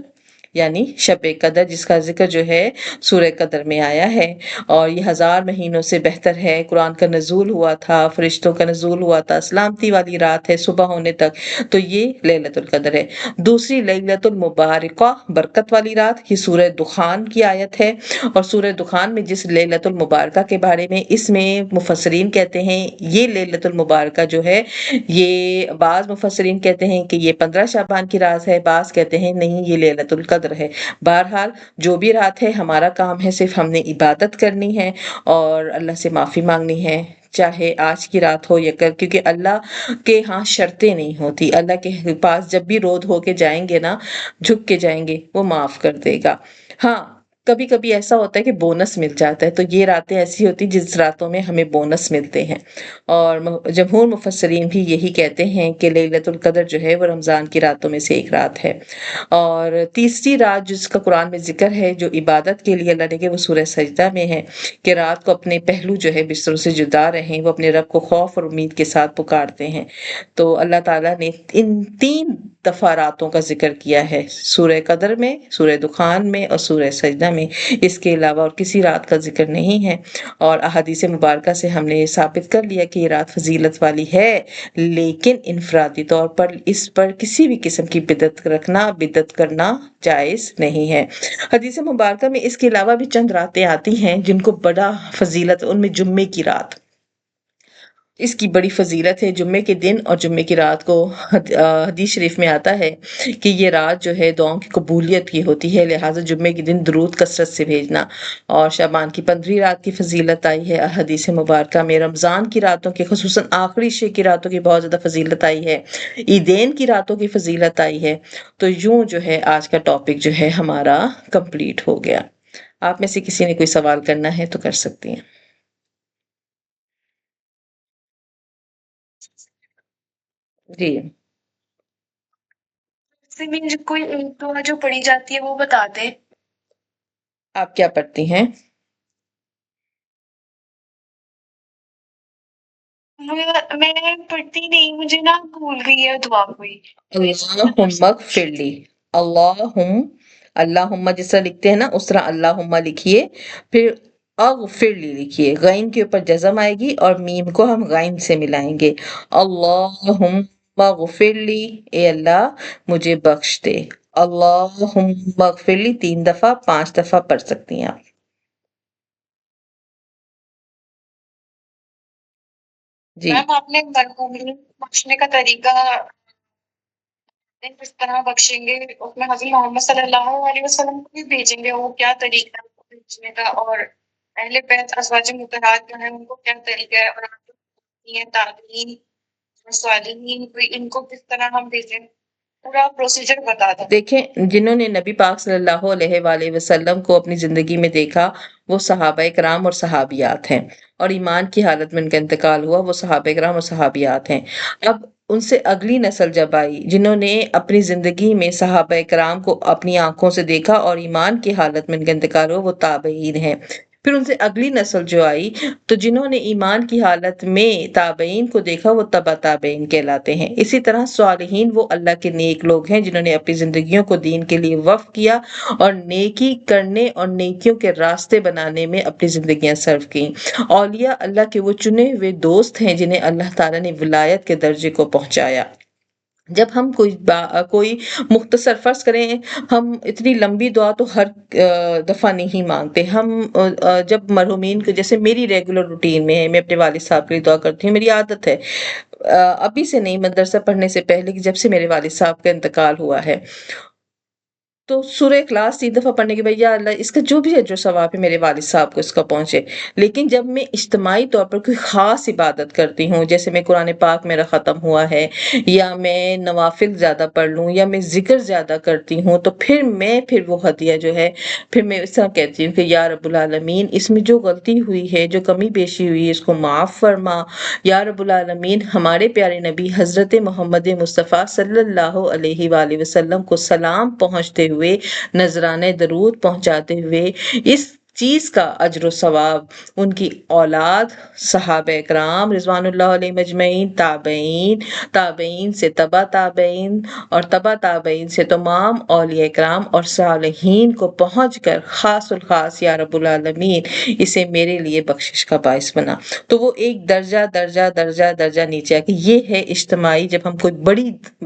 یعنی شب قدر، جس کا ذکر جو ہے سورہ قدر میں آیا ہے، اور یہ 1000 مہینوں سے بہتر ہے، قرآن کا نزول ہوا تھا، فرشتوں کا نزول ہوا تھا، سلامتی والی رات ہے صبح ہونے تک، تو یہ لیلۃ القدر ہے۔ دوسری لیلۃ المبارکہ، برکت والی رات، یہ سورہ دخان کی آیت ہے، اور سورہ دخان میں جس لیلۃ المبارکہ کے بارے میں، اس میں مفسرین کہتے ہیں یہ لیلۃ المبارکہ جو ہے، یہ بعض مفسرین کہتے ہیں کہ یہ 15 شعبان کی رات ہے، بعض کہتے ہیں نہیں یہ لیلۃ القدر قدر ہے. بہرحال جو بھی رات ہے ہمارا کام ہے صرف ہم نے عبادت کرنی ہے اور اللہ سے معافی مانگنی ہے، چاہے آج کی رات ہو یا کل، کیونکہ اللہ کے ہاں شرطیں نہیں ہوتی. اللہ کے پاس جب بھی رود ہو کے جائیں گے نا، جھک کے جائیں گے، وہ معاف کر دے گا. ہاں، کبھی کبھی ایسا ہوتا ہے کہ بونس مل جاتا ہے، تو یہ راتیں ایسی ہوتی جس راتوں میں ہمیں بونس ملتے ہیں. اور جمہور مفسرین بھی یہی کہتے ہیں کہ لیلۃ القدر جو ہے وہ رمضان کی راتوں میں سے ایک رات ہے. اور تیسری رات جس کا قرآن میں ذکر ہے جو عبادت کے لیے اللہ نے کہ وہ سورہ سجدہ میں ہے، کہ رات کو اپنے پہلو جو ہے بستروں سے جدا رہیں، وہ اپنے رب کو خوف اور امید کے ساتھ پکارتے ہیں. تو اللہ تعالیٰ نے ان 3 دفعہ راتوں کا ذکر کیا ہے، سورہ قدر میں، سورہ دخان میں اور سورہ سجدہ میں. اس کے علاوہ اور کسی رات کا ذکر نہیں ہے. اور احادیث مبارکہ سے ہم نے یہ ثابت کر لیا کہ یہ رات فضیلت والی ہے، لیکن انفرادی طور پر اس پر کسی بھی قسم کی بدعت کرنا جائز نہیں ہے. حدیث مبارکہ میں اس کے علاوہ بھی چند راتیں آتی ہیں جن کو بڑا فضیلت، ان میں جمعے کی رات اس کی بڑی فضیلت ہے. جمعے کے دن اور جمعے کی رات کو حدیث شریف میں آتا ہے کہ یہ رات جو ہے دعاؤں کی قبولیت کی ہوتی ہے، لہٰذا جمعے کے دن درود کثرت سے بھیجنا. اور شعبان کی 15 رات کی فضیلت آئی ہے حدیث مبارکہ میں. رمضان کی راتوں کے خصوصاً آخری شے کی راتوں کی بہت زیادہ فضیلت آئی ہے. عیدین کی راتوں کی فضیلت آئی ہے. تو یوں جو ہے آج کا ٹاپک جو ہے ہمارا کمپلیٹ ہو گیا. آپ میں سے کسی نے کوئی سوال کرنا ہے تو کر سکتی ہیں. جی، سے میں جو کوئی ایک دعا جو پڑھی جاتی ہے وہ بتا دیں. آپ کیا پڑھتی ہیں؟ میں پڑھتی نہیں، مجھے نا بھول گئی ہے دعا کوئی. اللہم اغفر لی. اللہم جس طرح لکھتے ہیں نا اس طرح اللہم لکھیے، پھر اغفر لی لکھیے. غین کے اوپر جزم آئے گی اور میم کو ہم غین سے ملائیں گے. اللہم اغفر لی، اے اللہ مجھے بخش دے. اللہم اغفر لی 3 دفعہ 5 دفعہ پڑھ سکتی ہیں آپ. جی، میم آپ نے مرحومین بخشنے کا طریقہ کس طرح بخشیں گے، اس میں حضرت محمد صلی اللہ علیہ وسلم کو بھی بھیجیں گے، وہ کیا طریقہ ہے ان کو بھیجنے کا، اور اہل بیت ازواج مطہرات جو ہیں ان کو کیا طریقہ ہے، اور آپ جو ہیں تابعین اور صالحین ان کو کس طرح ہم بھیجیں، پورا پروسیجر بتا دیں. دیکھیں جنہوں نے نبی پاک صلی اللہ علیہ وآلہ وسلم کو اپنی زندگی میں دیکھا وہ صحابہ کرام اور صحابیات ہیں، اور ایمان کی حالت میں ان کا انتقال ہوا وہ صحابہ کرام اور صحابیات ہیں. اب ان سے اگلی نسل جب آئی جنہوں نے اپنی زندگی میں صحابہ کرام کو اپنی آنکھوں سے دیکھا اور ایمان کی حالت میں ان کا انتقال ہوا وہ تابعین ہیں. پھر ان سے اگلی نسل جو آئی تو جنہوں نے ایمان کی حالت میں تابعین کو دیکھا وہ تبع تابعین کہلاتے ہیں. اسی طرح صالحین وہ اللہ کے نیک لوگ ہیں جنہوں نے اپنی زندگیوں کو دین کے لیے وقف کیا اور نیکی کرنے اور نیکیوں کے راستے بنانے میں اپنی زندگیاں صرف کیں. اولیاء اللہ کے وہ چنے ہوئے دوست ہیں جنہیں اللہ تعالیٰ نے ولایت کے درجے کو پہنچایا. جب ہم کوئی مختصر فرض کریں، ہم اتنی لمبی دعا تو ہر دفعہ نہیں مانگتے. ہم جب مرحومین کو، جیسے میری ریگولر روٹین میں ہے، میں اپنے والد صاحب کے لیے دعا کرتی ہوں، میری عادت ہے ابھی سے نہیں، مدرسہ پڑھنے سے پہلے کہ جب سے میرے والد صاحب کا انتقال ہوا ہے. تو سورہ اخلاص 3 دفعہ پڑھنے کے بعد یا اللہ اس کا جو بھی اجر و ثواب ہے میرے والد صاحب کو اس کا پہنچے. لیکن جب میں اجتماعی طور پر کوئی خاص عبادت کرتی ہوں، جیسے میں قرآن پاک میرا ختم ہوا ہے، یا میں نوافل زیادہ پڑھ لوں، یا میں ذکر زیادہ کرتی ہوں، تو پھر وہ ہدیہ جو ہے پھر میں اس طرح کہتی ہوں کہ یا رب العالمین اس میں جو غلطی ہوئی ہے، جو کمی بیشی ہوئی ہے اس کو معاف فرما. یا رب العالمین ہمارے پیارے نبی حضرت محمد مصطفیٰ صلی اللہ علیہ وآلہ وسلم کو سلام پہنچتے ہوئے، نذرانے درود پہنچاتے ہوئے اس چیز کا اجر و ثواب ان کی اولاد، صحابہ کرام رضوان اللہ علیہ مجمعین، تابعین سے تبع تابعین، اور تبع تابعین سے تمام اولیاء کرام اور صالحین کو پہنچ کر خاص الخاص یا رب العالمین اسے میرے لیے بخشش کا باعث بنا. تو وہ ایک درجہ نیچے کہ یہ ہے اجتماعی جب ہم کوئی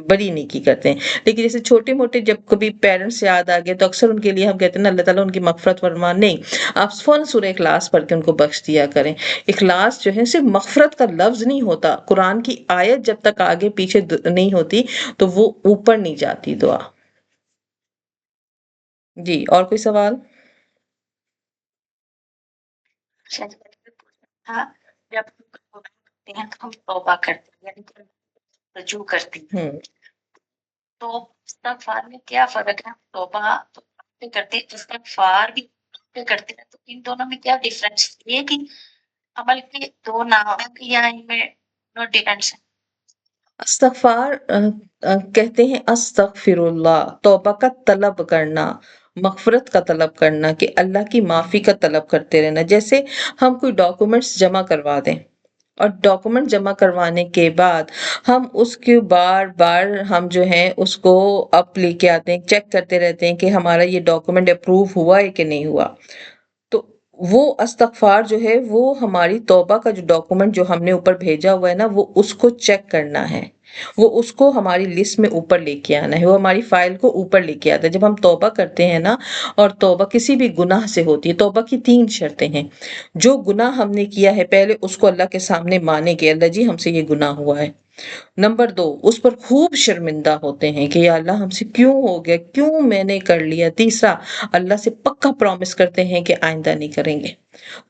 بڑی نیکی کرتے ہیں. لیکن جیسے چھوٹے موٹے جب کبھی پیرنٹس یاد آ گئے تو اکثر ان کے لیے ہم کہتے ہیں نا اللہ تعالیٰ ان کی مغفرت فرما. نہیں، آپ فوراً سورہ اخلاص پڑھ کے ان کو بخش دیا کریں. اخلاص جو ہے صرف مغفرت کا لفظ نہیں ہوتا، قرآن کی آیت جب تک آگے پیچھے نہیں ہوتی تو وہ اوپر نہیں جاتی دعا. جی اور کوئی سوال؟ ہاں جب ہم کرتے ہیں تو ہم توبہ کرتے ہیں یعنی کہ رجوع کرتے ہیں ہوں تو استغفار میں کیا فرق ہے؟ توبہ تو پہ کرتے ہیں استغفار بھی پہ کرتے ہیں تو ان دونوں میں کیا ڈفرنس یہ کہ عمل کے دو نام ہیں کہ یا ان میں نو ڈفرنس ہے؟ استغفار کہتے ہیں استغفر اللہ، توبہ کا طلب کرنا، مغفرت کا طلب کرنا، کہ اللہ کی معافی کا طلب کرتے رہنا. جیسے ہم کوئی ڈاکومنٹس جمع کروا دیں اور ڈاکومنٹ جمع کروانے کے بعد ہم اس کے بار بار ہم جو ہیں اس کو اپ لے کے آتے ہیں، چیک کرتے رہتے ہیں کہ ہمارا یہ ڈاکومنٹ اپروو ہوا ہے کہ نہیں ہوا. تو وہ استغفار جو ہے وہ ہماری توبہ کا جو ڈاکومنٹ جو ہم نے اوپر بھیجا ہوا ہے نا، وہ اس کو چیک کرنا ہے، وہ اس کو ہماری لسٹ میں اوپر لے کے آنا ہے، وہ ہماری فائل کو اوپر لے کے آتا ہے. جب ہم توبہ کرتے ہیں نا، اور توبہ کسی بھی گناہ سے ہوتی ہے، توبہ کی 3 شرطیں ہیں. جو گناہ ہم نے کیا ہے پہلے اس کو اللہ کے سامنے مانے کہ اللہ جی ہم سے یہ گناہ ہوا ہے. نمبر 2، اس پر خوب شرمندہ ہوتے ہیں کہ یا اللہ ہم سے کیوں ہو گیا، کیوں میں نے کر لیا. تیسرا، اللہ سے پکا پرومس کرتے ہیں کہ آئندہ نہیں کریں گے.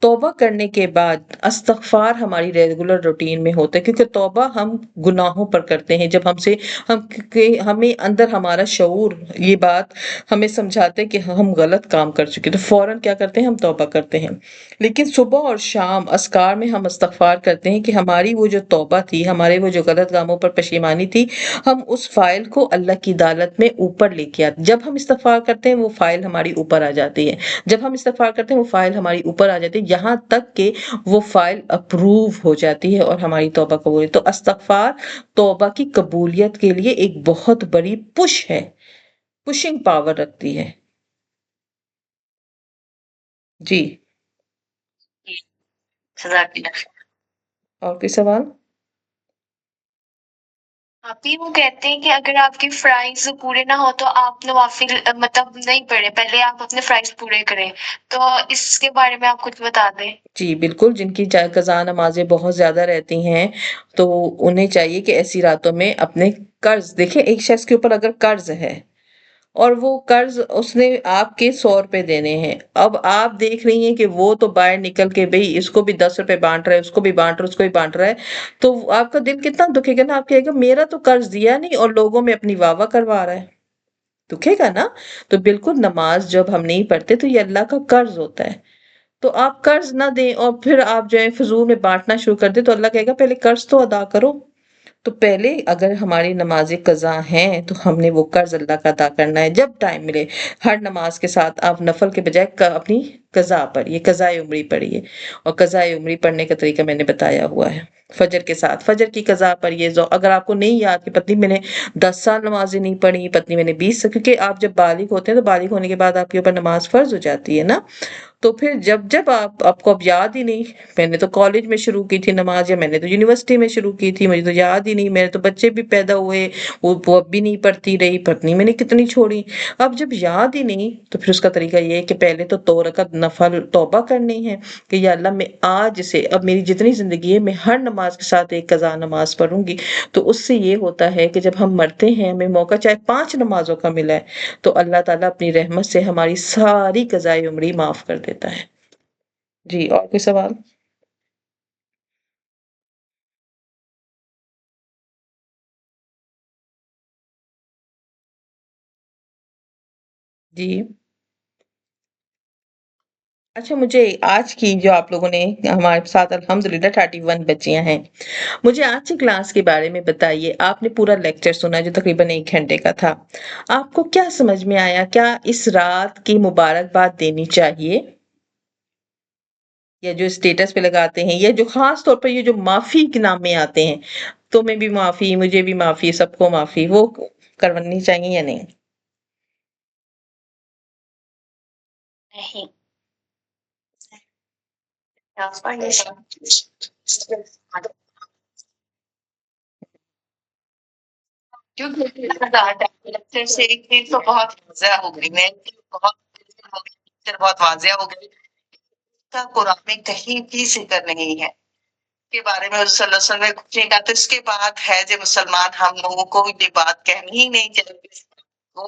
توبہ کرنے کے بعد استغفار ہماری ریگولر روٹین میں ہوتا ہے، کیونکہ توبہ ہم گناہوں پر کرتے ہیں. جب ہمیں اندر ہمارا شعور یہ بات ہمیں سمجھاتے کہ ہم غلط کام کر چکے، تو فوراً کیا کرتے ہیں، ہم توبہ کرتے ہیں. لیکن صبح اور شام اذکار میں ہم استغفار کرتے ہیں کہ ہماری وہ جو توبہ تھی، ہمارے وہ جو غلط کاموں پر پشیمانی تھی، ہم اس فائل کو اللہ کی عدالت میں اوپر لے کے آتے. جب ہم استغفار کرتے ہیں وہ فائل ہماری اوپر آ جاتی ہے. جب ہم استغفار کرتے ہیں وہ فائل ہماری اوپر آ جاتی ہے، یہاں تک کہ وہ فائل اپروو ہو جاتی ہے اور ہماری توبہ قبول ہے. تو استغفار توبہ کی قبولیت کے لیے ایک بہت بڑی پش ہے، پشنگ پاور رکھتی ہے. جی اور کوئی سوال؟ آپ ہی وہ کہتے ہیں کہ اگر آپ کے فرائض پورے نہ ہو تو آپ نوافل مطلب نہیں پڑھے، پہلے آپ اپنے فرائض پورے کریں، تو اس کے بارے میں آپ کچھ بتا دیں. جی بالکل، جن کی قضا نمازیں بہت زیادہ رہتی ہیں تو انہیں چاہیے کہ ایسی راتوں میں اپنے قرض دیکھیں. ایک شخص کے اوپر اگر قرض ہے اور وہ قرض اس نے آپ کے 100 روپے دینے ہیں، اب آپ دیکھ رہی ہیں کہ وہ تو باہر نکل کے بھئی اس کو بھی 10 روپے بانٹ رہا ہے، اس کو بھی بانٹ رہا ہے، اس کو بھی بانٹ رہا ہے، تو آپ کا دل کتنا دکھے گا نا. آپ کہے گا میرا تو قرض دیا نہیں اور لوگوں میں اپنی واہ واہ کروا رہا ہے، دکھے گا نا. تو بالکل نماز جب ہم نہیں پڑھتے تو یہ اللہ کا قرض ہوتا ہے. تو آپ قرض نہ دیں اور پھر آپ جو ہے فضول میں بانٹنا شروع کر دیں، تو اللہ کہے گا پہلے قرض تو ادا کرو. تو پہلے اگر ہماری نماز قضا ہیں تو ہم نے وہ قرض اللہ کا ادا کرنا ہے جب ٹائم ملے. ہر نماز کے ساتھ آپ نفل کے بجائے اپنی قضا پڑھیے، قضائے عمری پڑھیے. اور قضائے عمری پڑھنے کا طریقہ میں نے بتایا ہوا ہے. فجر کے ساتھ فجر کی قضا پڑھیے. اگر آپ کو نہیں یاد کہ پتنی میں نے 10 سال نمازیں نہیں پڑھی، پتنی میں نے 20 سال، کیونکہ آپ جب بالغ ہوتے ہیں تو بالغ ہونے کے بعد آپ کے اوپر نماز فرض ہو جاتی ہے نا. تو پھر جب آپ کو اب یاد ہی نہیں، میں نے تو کالج میں شروع کی تھی نماز، یا میں نے تو یونیورسٹی میں شروع کی تھی، مجھے تو یاد ہی نہیں، میرے تو بچے بھی پیدا ہوئے، وہ اب بھی نہیں پڑھتی رہی، پتنی میں نے کتنی چھوڑی. اب جب یاد ہی نہیں تو پھر اس کا طریقہ یہ ہے کہ پہلے تو 2 رکعت نفل توبہ کرنی ہے کہ یا اللہ میں آج سے، اب میری جتنی زندگی ہے میں ہر نماز کے ساتھ ایک قضا نماز پڑھوں گی. تو اس سے یہ ہوتا ہے کہ جب ہم مرتے ہیں ہمیں موقع چاہے 5 نمازوں کا ملا ہے تو اللہ تعالیٰ اپنی رحمت سے ہماری ساری قضائے عمری معاف کر دیتا ہے. جی اور کوئی سوال؟ جی اچھا، مجھے آج کی جو آپ لوگوں نے ہمارے ساتھ الحمدللہ 31 بچیاں ہیں، مجھے آج کی کلاس کے بارے میں بتائیے. آپ نے پورا لیکچر سنا جو تقریباً 1 گھنٹے کا تھا. آپ کو کیا سمجھ میں آیا؟ کیا اس رات کی مبارکباد دینی چاہیے، یا جو اسٹیٹس پہ لگاتے ہیں، یا جو خاص طور پر یہ جو معافی کے نام میں آتے ہیں، تمہیں بھی معافی، مجھے بھی معافی، سب کو معافی، وہ کرونی چاہیے یا نہیں؟ نہیں. کیونکہ سے ایک چیز تو بہت واضح ہو گئی، میں بہت واضح ہو گئی کا قرآن میں کہیں بھی ذکر نہیں ہے کے بارے میں. صلی اللہ علیہ وسلم نے کچھ نہیں کہا، تو اس کے بعد ہے جو مسلمان ہم لوگوں کو یہ بات کہنی ہی نہیں چاہیے کو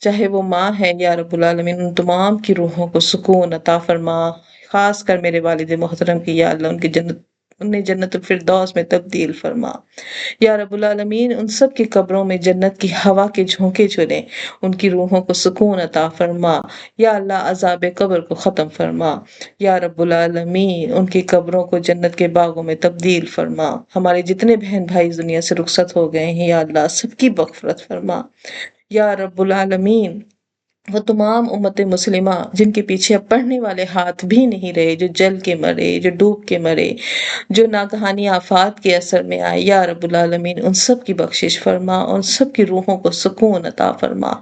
چاہے وہ ماں ہے یا رب العالمین ان تمام کی روحوں کو سکون عطا فرما، خاص کر میرے والد محترم کی یا اللہ ان کی انہیں جنت الفردوس میں تبدیل فرما۔ یا رب العالمین ان سب کی قبروں میں جنت کی ہوا کے جھونکے چلیں، ان کی روحوں کو سکون عطا فرما۔ یا اللہ عذاب قبر کو ختم فرما۔ یا رب العالمین ان کی قبروں کو جنت کے باغوں میں تبدیل فرما۔ ہمارے جتنے بہن بھائی اس دنیا سے رخصت ہو گئے ہیں یا اللہ سب کی مغفرت فرما۔ یا رب العالمین وہ تمام امت مسلمہ جن کے پیچھے اب پڑھنے والے ہاتھ بھی نہیں رہے، جو جل کے مرے، جو ڈوب کے مرے، جو ناگہانی آفات کے اثر میں آئے، یا رب العالمین ان سب کی بخشش فرما، ان سب کی روحوں کو سکون عطا فرما۔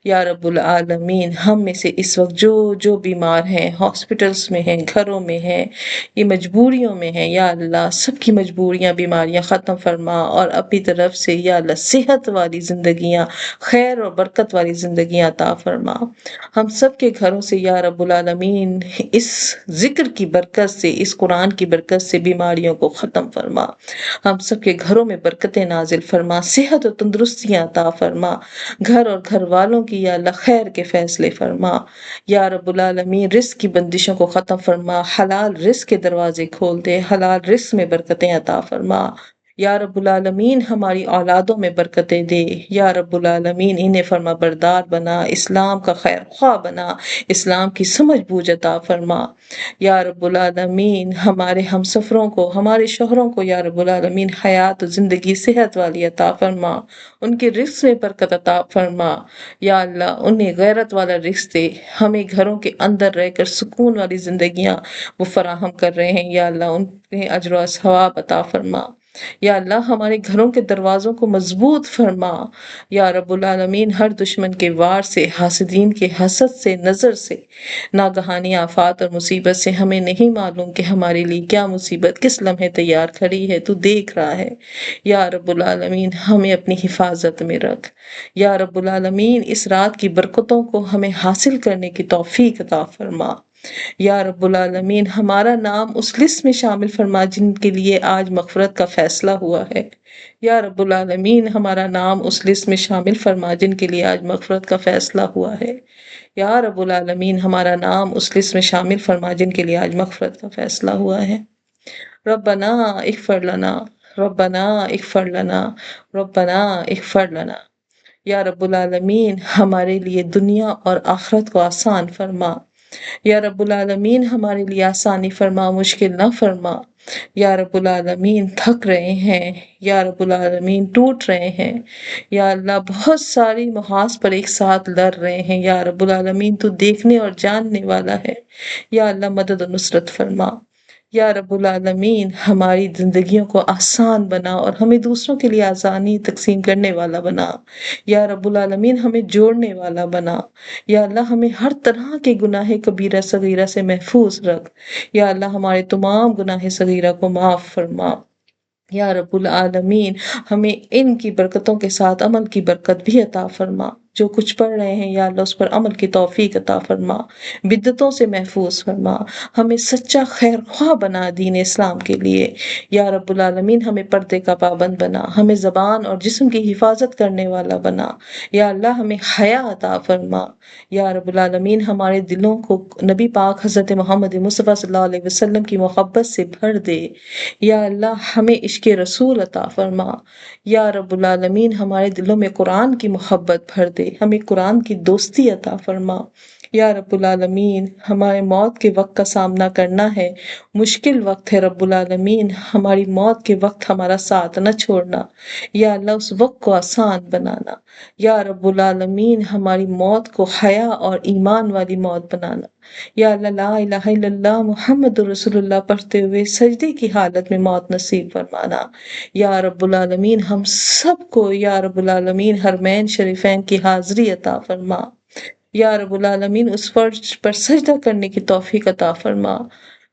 یا رب العالمین ہم میں سے اس وقت جو بیمار ہیں، ہاسپٹلز میں ہیں، گھروں میں ہیں، یہ مجبوریوں میں ہیں، یا اللہ سب کی مجبوریاں بیماریاں ختم فرما، اور اپنی طرف سے یا اللہ صحت والی زندگیاں، خیر اور برکت والی زندگیاں عطا فرما۔ ہم سب کے گھروں سے یا رب العالمین اس ذکر کی برکت سے، اس قرآن کی برکت سے بیماریوں کو ختم فرما۔ ہم سب کے گھروں میں برکتیں نازل فرما، صحت و تندرستیاں عطا فرما، گھر اور گھر والوں کی یا اللہ خیر کے فیصلے فرما۔ یا رب العالمین رزق کی بندشوں کو ختم فرما، حلال رزق کے دروازے کھول دے، حلال رزق میں برکتیں عطا فرما۔ یا رب العالمین ہماری اولادوں میں برکتیں دے، یا رب العالمین انہیں فرما بردار بنا، اسلام کا خیر خواہ بنا، اسلام کی سمجھ بوجھ عطا فرما۔ یا رب العالمین ہمارے ہم سفروں کو، ہمارے شوہروں کو یا رب العالمین حیات و زندگی صحت والی عطا فرما، ان کے رزق میں برکت عطا فرما۔ یا اللہ انہیں غیرت والا رزق دے، ہمیں گھروں کے اندر رہ کر سکون والی زندگیاں وہ فراہم کر رہے ہیں، یا اللہ انہیں اجر و ثواب عطا فرما۔ یا اللہ ہمارے گھروں کے دروازوں کو مضبوط فرما، یا رب العالمین ہر دشمن کے وار سے، حاسدین کے حسد سے، نظر سے، ناگہانی آفات اور مصیبت سے ہمیں نہیں معلوم کہ ہمارے لیے کیا مصیبت کس لمحے تیار کھڑی ہے، تو دیکھ رہا ہے۔ یا رب العالمین ہمیں اپنی حفاظت میں رکھ۔ یا رب العالمین اس رات کی برکتوں کو ہمیں حاصل کرنے کی توفیق عطا فرما۔ یا رب العالمین ہمارا نام اس لسٹ میں شامل فرما جن کے لیے آج مغفرت کا فیصلہ ہوا ہے۔ یا رب العالمین ہمارا نام اس لسٹ میں شامل فرما جن کے لیے آج مغفرت کا فیصلہ ہوا ہے۔ یا رب العالمین ہمارا نام اس لسٹ میں شامل فرما جن کے لیے آج مغفرت کا فیصلہ ہوا ہے۔ ربنا اغفر لنا، ربنا اغفر لنا، ربنا اغفر لنا۔ یا رب العالمین ہمارے لیے دنیا اور آخرت کو آسان فرما۔ یا رب العالمین ہمارے لیے آسانی فرما، مشکل نہ فرما۔ یا رب العالمین تھک رہے ہیں، یا رب العالمین ٹوٹ رہے ہیں، یا اللہ بہت ساری محاذ پر ایک ساتھ لڑ رہے ہیں، یا رب العالمین تو دیکھنے اور جاننے والا ہے۔ یا اللہ مدد و نصرت فرما۔ یا رب العالمین ہماری زندگیوں کو آسان بنا اور ہمیں دوسروں کے لیے آسانی تقسیم کرنے والا بنا۔ یا رب العالمین ہمیں جوڑنے والا بنا۔ یا اللہ ہمیں ہر طرح کے گناہ کبیرہ صغیرہ سے محفوظ رکھ۔ یا اللہ ہمارے تمام گناہ صغیرہ کو معاف فرما۔ یا رب العالمین ہمیں ان کی برکتوں کے ساتھ عمل کی برکت بھی عطا فرما۔ جو کچھ پڑھ رہے ہیں یا اللہ اس پر عمل کی توفیق عطا فرما، بدعتوں سے محفوظ فرما، ہمیں سچا خیر خواہ بنا دین اسلام کے لیے۔ یا رب العالمین ہمیں پردے کا پابند بنا، ہمیں زبان اور جسم کی حفاظت کرنے والا بنا۔ یا اللہ ہمیں حیا عطا فرما۔ یا رب العالمین ہمارے دلوں کو نبی پاک حضرت محمد مصطفیٰ صلی اللہ علیہ وسلم کی محبت سے بھر دے۔ یا اللہ ہمیں عشق رسول عطا فرما۔ یا رب العالمین ہمارے دلوں میں قرآن کی محبت بھر دے، ہمیں قرآن کی دوستی عطا فرما۔ یا رب العالمین ہمارے موت کے وقت کا سامنا کرنا ہے، مشکل وقت ہے، رب العالمین ہماری موت کے وقت ہمارا ساتھ نہ چھوڑنا۔ یا اللہ اس وقت کو آسان بنانا۔ یا رب العالمین ہماری موت کو حیا اور ایمان والی موت بنانا۔ یا اللہ لا الہ الا اللہ محمد رسول اللہ پڑھتے ہوئے سجدے کی حالت میں موت نصیب فرمانا۔ یا رب العالمین ہم سب کو یا رب العالمین حرمین شریفین کی حاضری عطا فرما۔ یا رب العالمین اس فرش پر سجدہ کرنے کی توفیق عطا فرما۔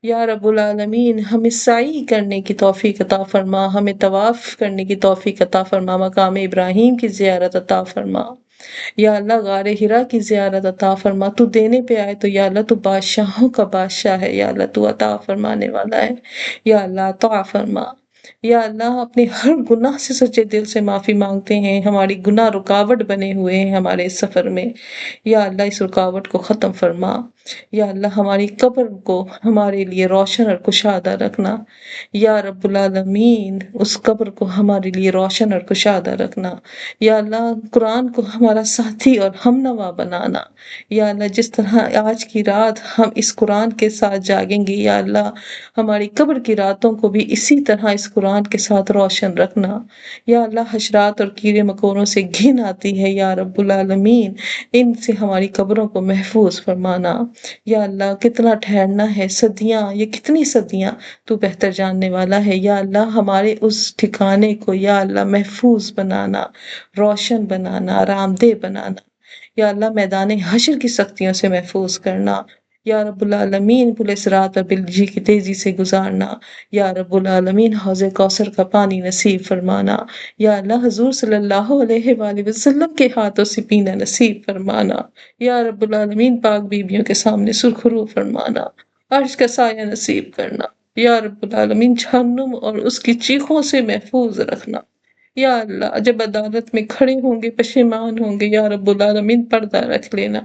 یا رب العالمین ہمیں سعی کرنے کی توفیق عطا فرما، ہمیں طواف کرنے کی توفیق عطا فرما، مقام ابراہیم کی زیارت عطا فرما۔ یا اللہ غار ہرا کی زیارت عطا فرما۔ تو دینے پہ آئے تو یا اللہ تو بادشاہوں کا بادشاہ ہے، یا اللہ تو عطا فرمانے والا ہے۔ یا اللہ عطا فرما۔ یا اللہ اپنے ہر گناہ سے سچے دل سے معافی مانگتے ہیں، ہماری گناہ رکاوٹ بنے ہوئے ہیں ہمارے اس سفر میں، یا اللہ اس رکاوٹ کو ختم فرما، یا اللہ ہماری قبر کو ہمارے لیے روشن اور کشادہ رکھنا، یا رب العالمین اس قبر کو ہمارے لیے روشن اور کشادہ رکھنا، یا اللہ قرآن کو ہمارا ساتھی اور ہمنوا بنانا، یا اللہ جس طرح آج کی رات ہم اس قرآن کے ساتھ جاگیں گے، یا اللہ ہماری قبر کی راتوں کو بھی اسی طرح اس قرآن کے ساتھ روشن رکھنا، یا اللہ حشرات اور کیڑے مکوڑوں سے گھن آتی ہے یا رب العالمین، ان سے ہماری قبروں کو محفوظ فرمانا، یا اللہ کتنا ٹھہرنا ہے صدیاں، یہ کتنی صدیاں تو بہتر جاننے والا ہے، یا اللہ ہمارے اس ٹھکانے کو یا اللہ محفوظ بنانا، روشن بنانا، آرام دہ بنانا، یا اللہ میدان حشر کی سختیوں سے محفوظ کرنا، یا رب العالمین پل صراط اور بالجی کی تیزی سے گزارنا، یا رب العالمین حوض کوثر کا پانی نصیب فرمانا، یا اللہ حضور صلی اللہ علیہ وآلہ وسلم کے ہاتھوں سے پینا نصیب فرمانا، یا رب العالمین پاک بیبیوں کے سامنے سرخرو فرمانا، عرش کا سایہ نصیب کرنا، یا رب العالمین جہنم اور اس کی چیخوں سے محفوظ رکھنا، یا اللہ جب عدالت میں کھڑے ہوں گے پشیمان ہوں گے یا رب العالمین پردہ رکھ لینا،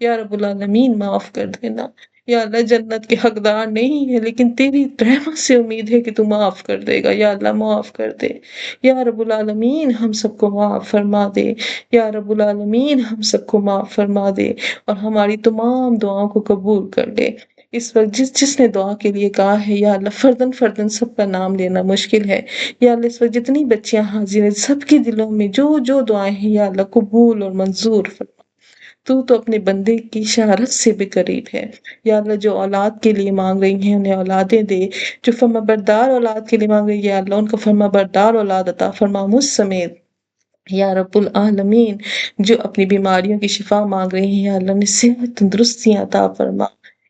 یا رب العالمین معاف کر دینا، یا اللہ جنت کے حقدار نہیں ہے لیکن تیری رحمت سے امید ہے کہ تو معاف کر دے گا، یا اللہ معاف کر دے، یا رب العالمین ہم سب کو معاف فرما دے، یا رب العالمین ہم سب کو معاف فرما دے اور ہماری تمام دعاؤں کو قبول کر لے۔ اس وقت جس نے دعا کے لیے کہا ہے یا اللہ فردن فردن سب کا نام لینا مشکل ہے، یا اللہ اس وقت جتنی بچیاں حاضر ہیں سب کے دلوں میں جو جو دعائیں ہیں یا اللہ قبول اور منظور فرما، تو اپنے بندے کی شہادت سے بھی قریب ہے، یا اللہ جو اولاد کے لیے مانگ رہی ہیں انہیں اولادیں دے، جو فرما بردار اولاد کے لیے مانگ رہی ہے یا اللہ ان کو فرما بردار اولاد عطا فرما مجھ سمیت، یا رب العالمین جو اپنی بیماریوں کی شفا مانگ رہی ہیں یا اللہ انہیں صحت تندرستیاں عطا فرما،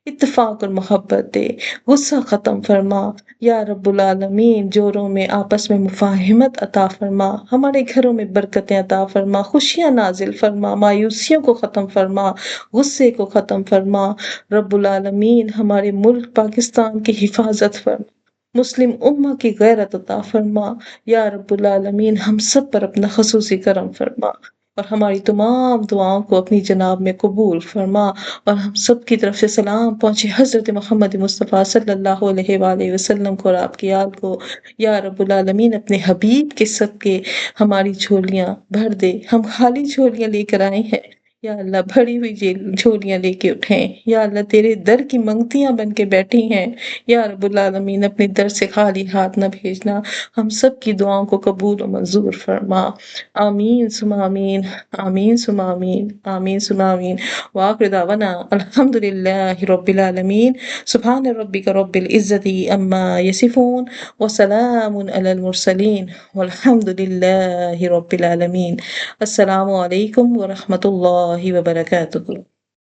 اتفاق اور محبت دے، غصہ ختم فرما، یا رب العالمین جوڑوں میں آپس میں مفاہمت عطا فرما، ہمارے گھروں میں برکتیں عطا فرما، خوشیاں نازل فرما، مایوسیوں کو ختم فرما، غصے کو ختم فرما، رب العالمین ہمارے ملک پاکستان کی حفاظت فرما، مسلم امہ کی غیرت عطا فرما، یا رب العالمین ہم سب پر اپنا خصوصی کرم فرما اور ہماری تمام دعاؤں کو اپنی جناب میں قبول فرما، اور ہم سب کی طرف سے سلام پہنچے حضرت محمد مصطفیٰ صلی اللہ علیہ وآلہ وسلم کو اور آپ کی آل کو، یا رب العالمین اپنے حبیب کے صدقے ہماری جھولیاں بھر دے، ہم خالی جھولیاں لے کر آئے ہیں، یا اللہ بھری ہوئی جھولیاں لے کے اٹھیں، یا اللہ تیرے در کی منگتیاں بن کے بیٹھی ہیں، یا رب العالمین اپنے در سے خالی ہاتھ نہ بھیجنا، ہم سب کی دعاؤں کو قبول و منظور فرما، آمین ثم آمین، آمین ثم آمین، آمین ثم آمین، وآخر دعوانا الحمد للہ رب العالمین، سبحان ربک رب العزت عما یصفون وسلام علی المرسلین والحمد للہ رب العالمین۔ السلام علیکم ورحمۃ اللہ وبرکاتہ۔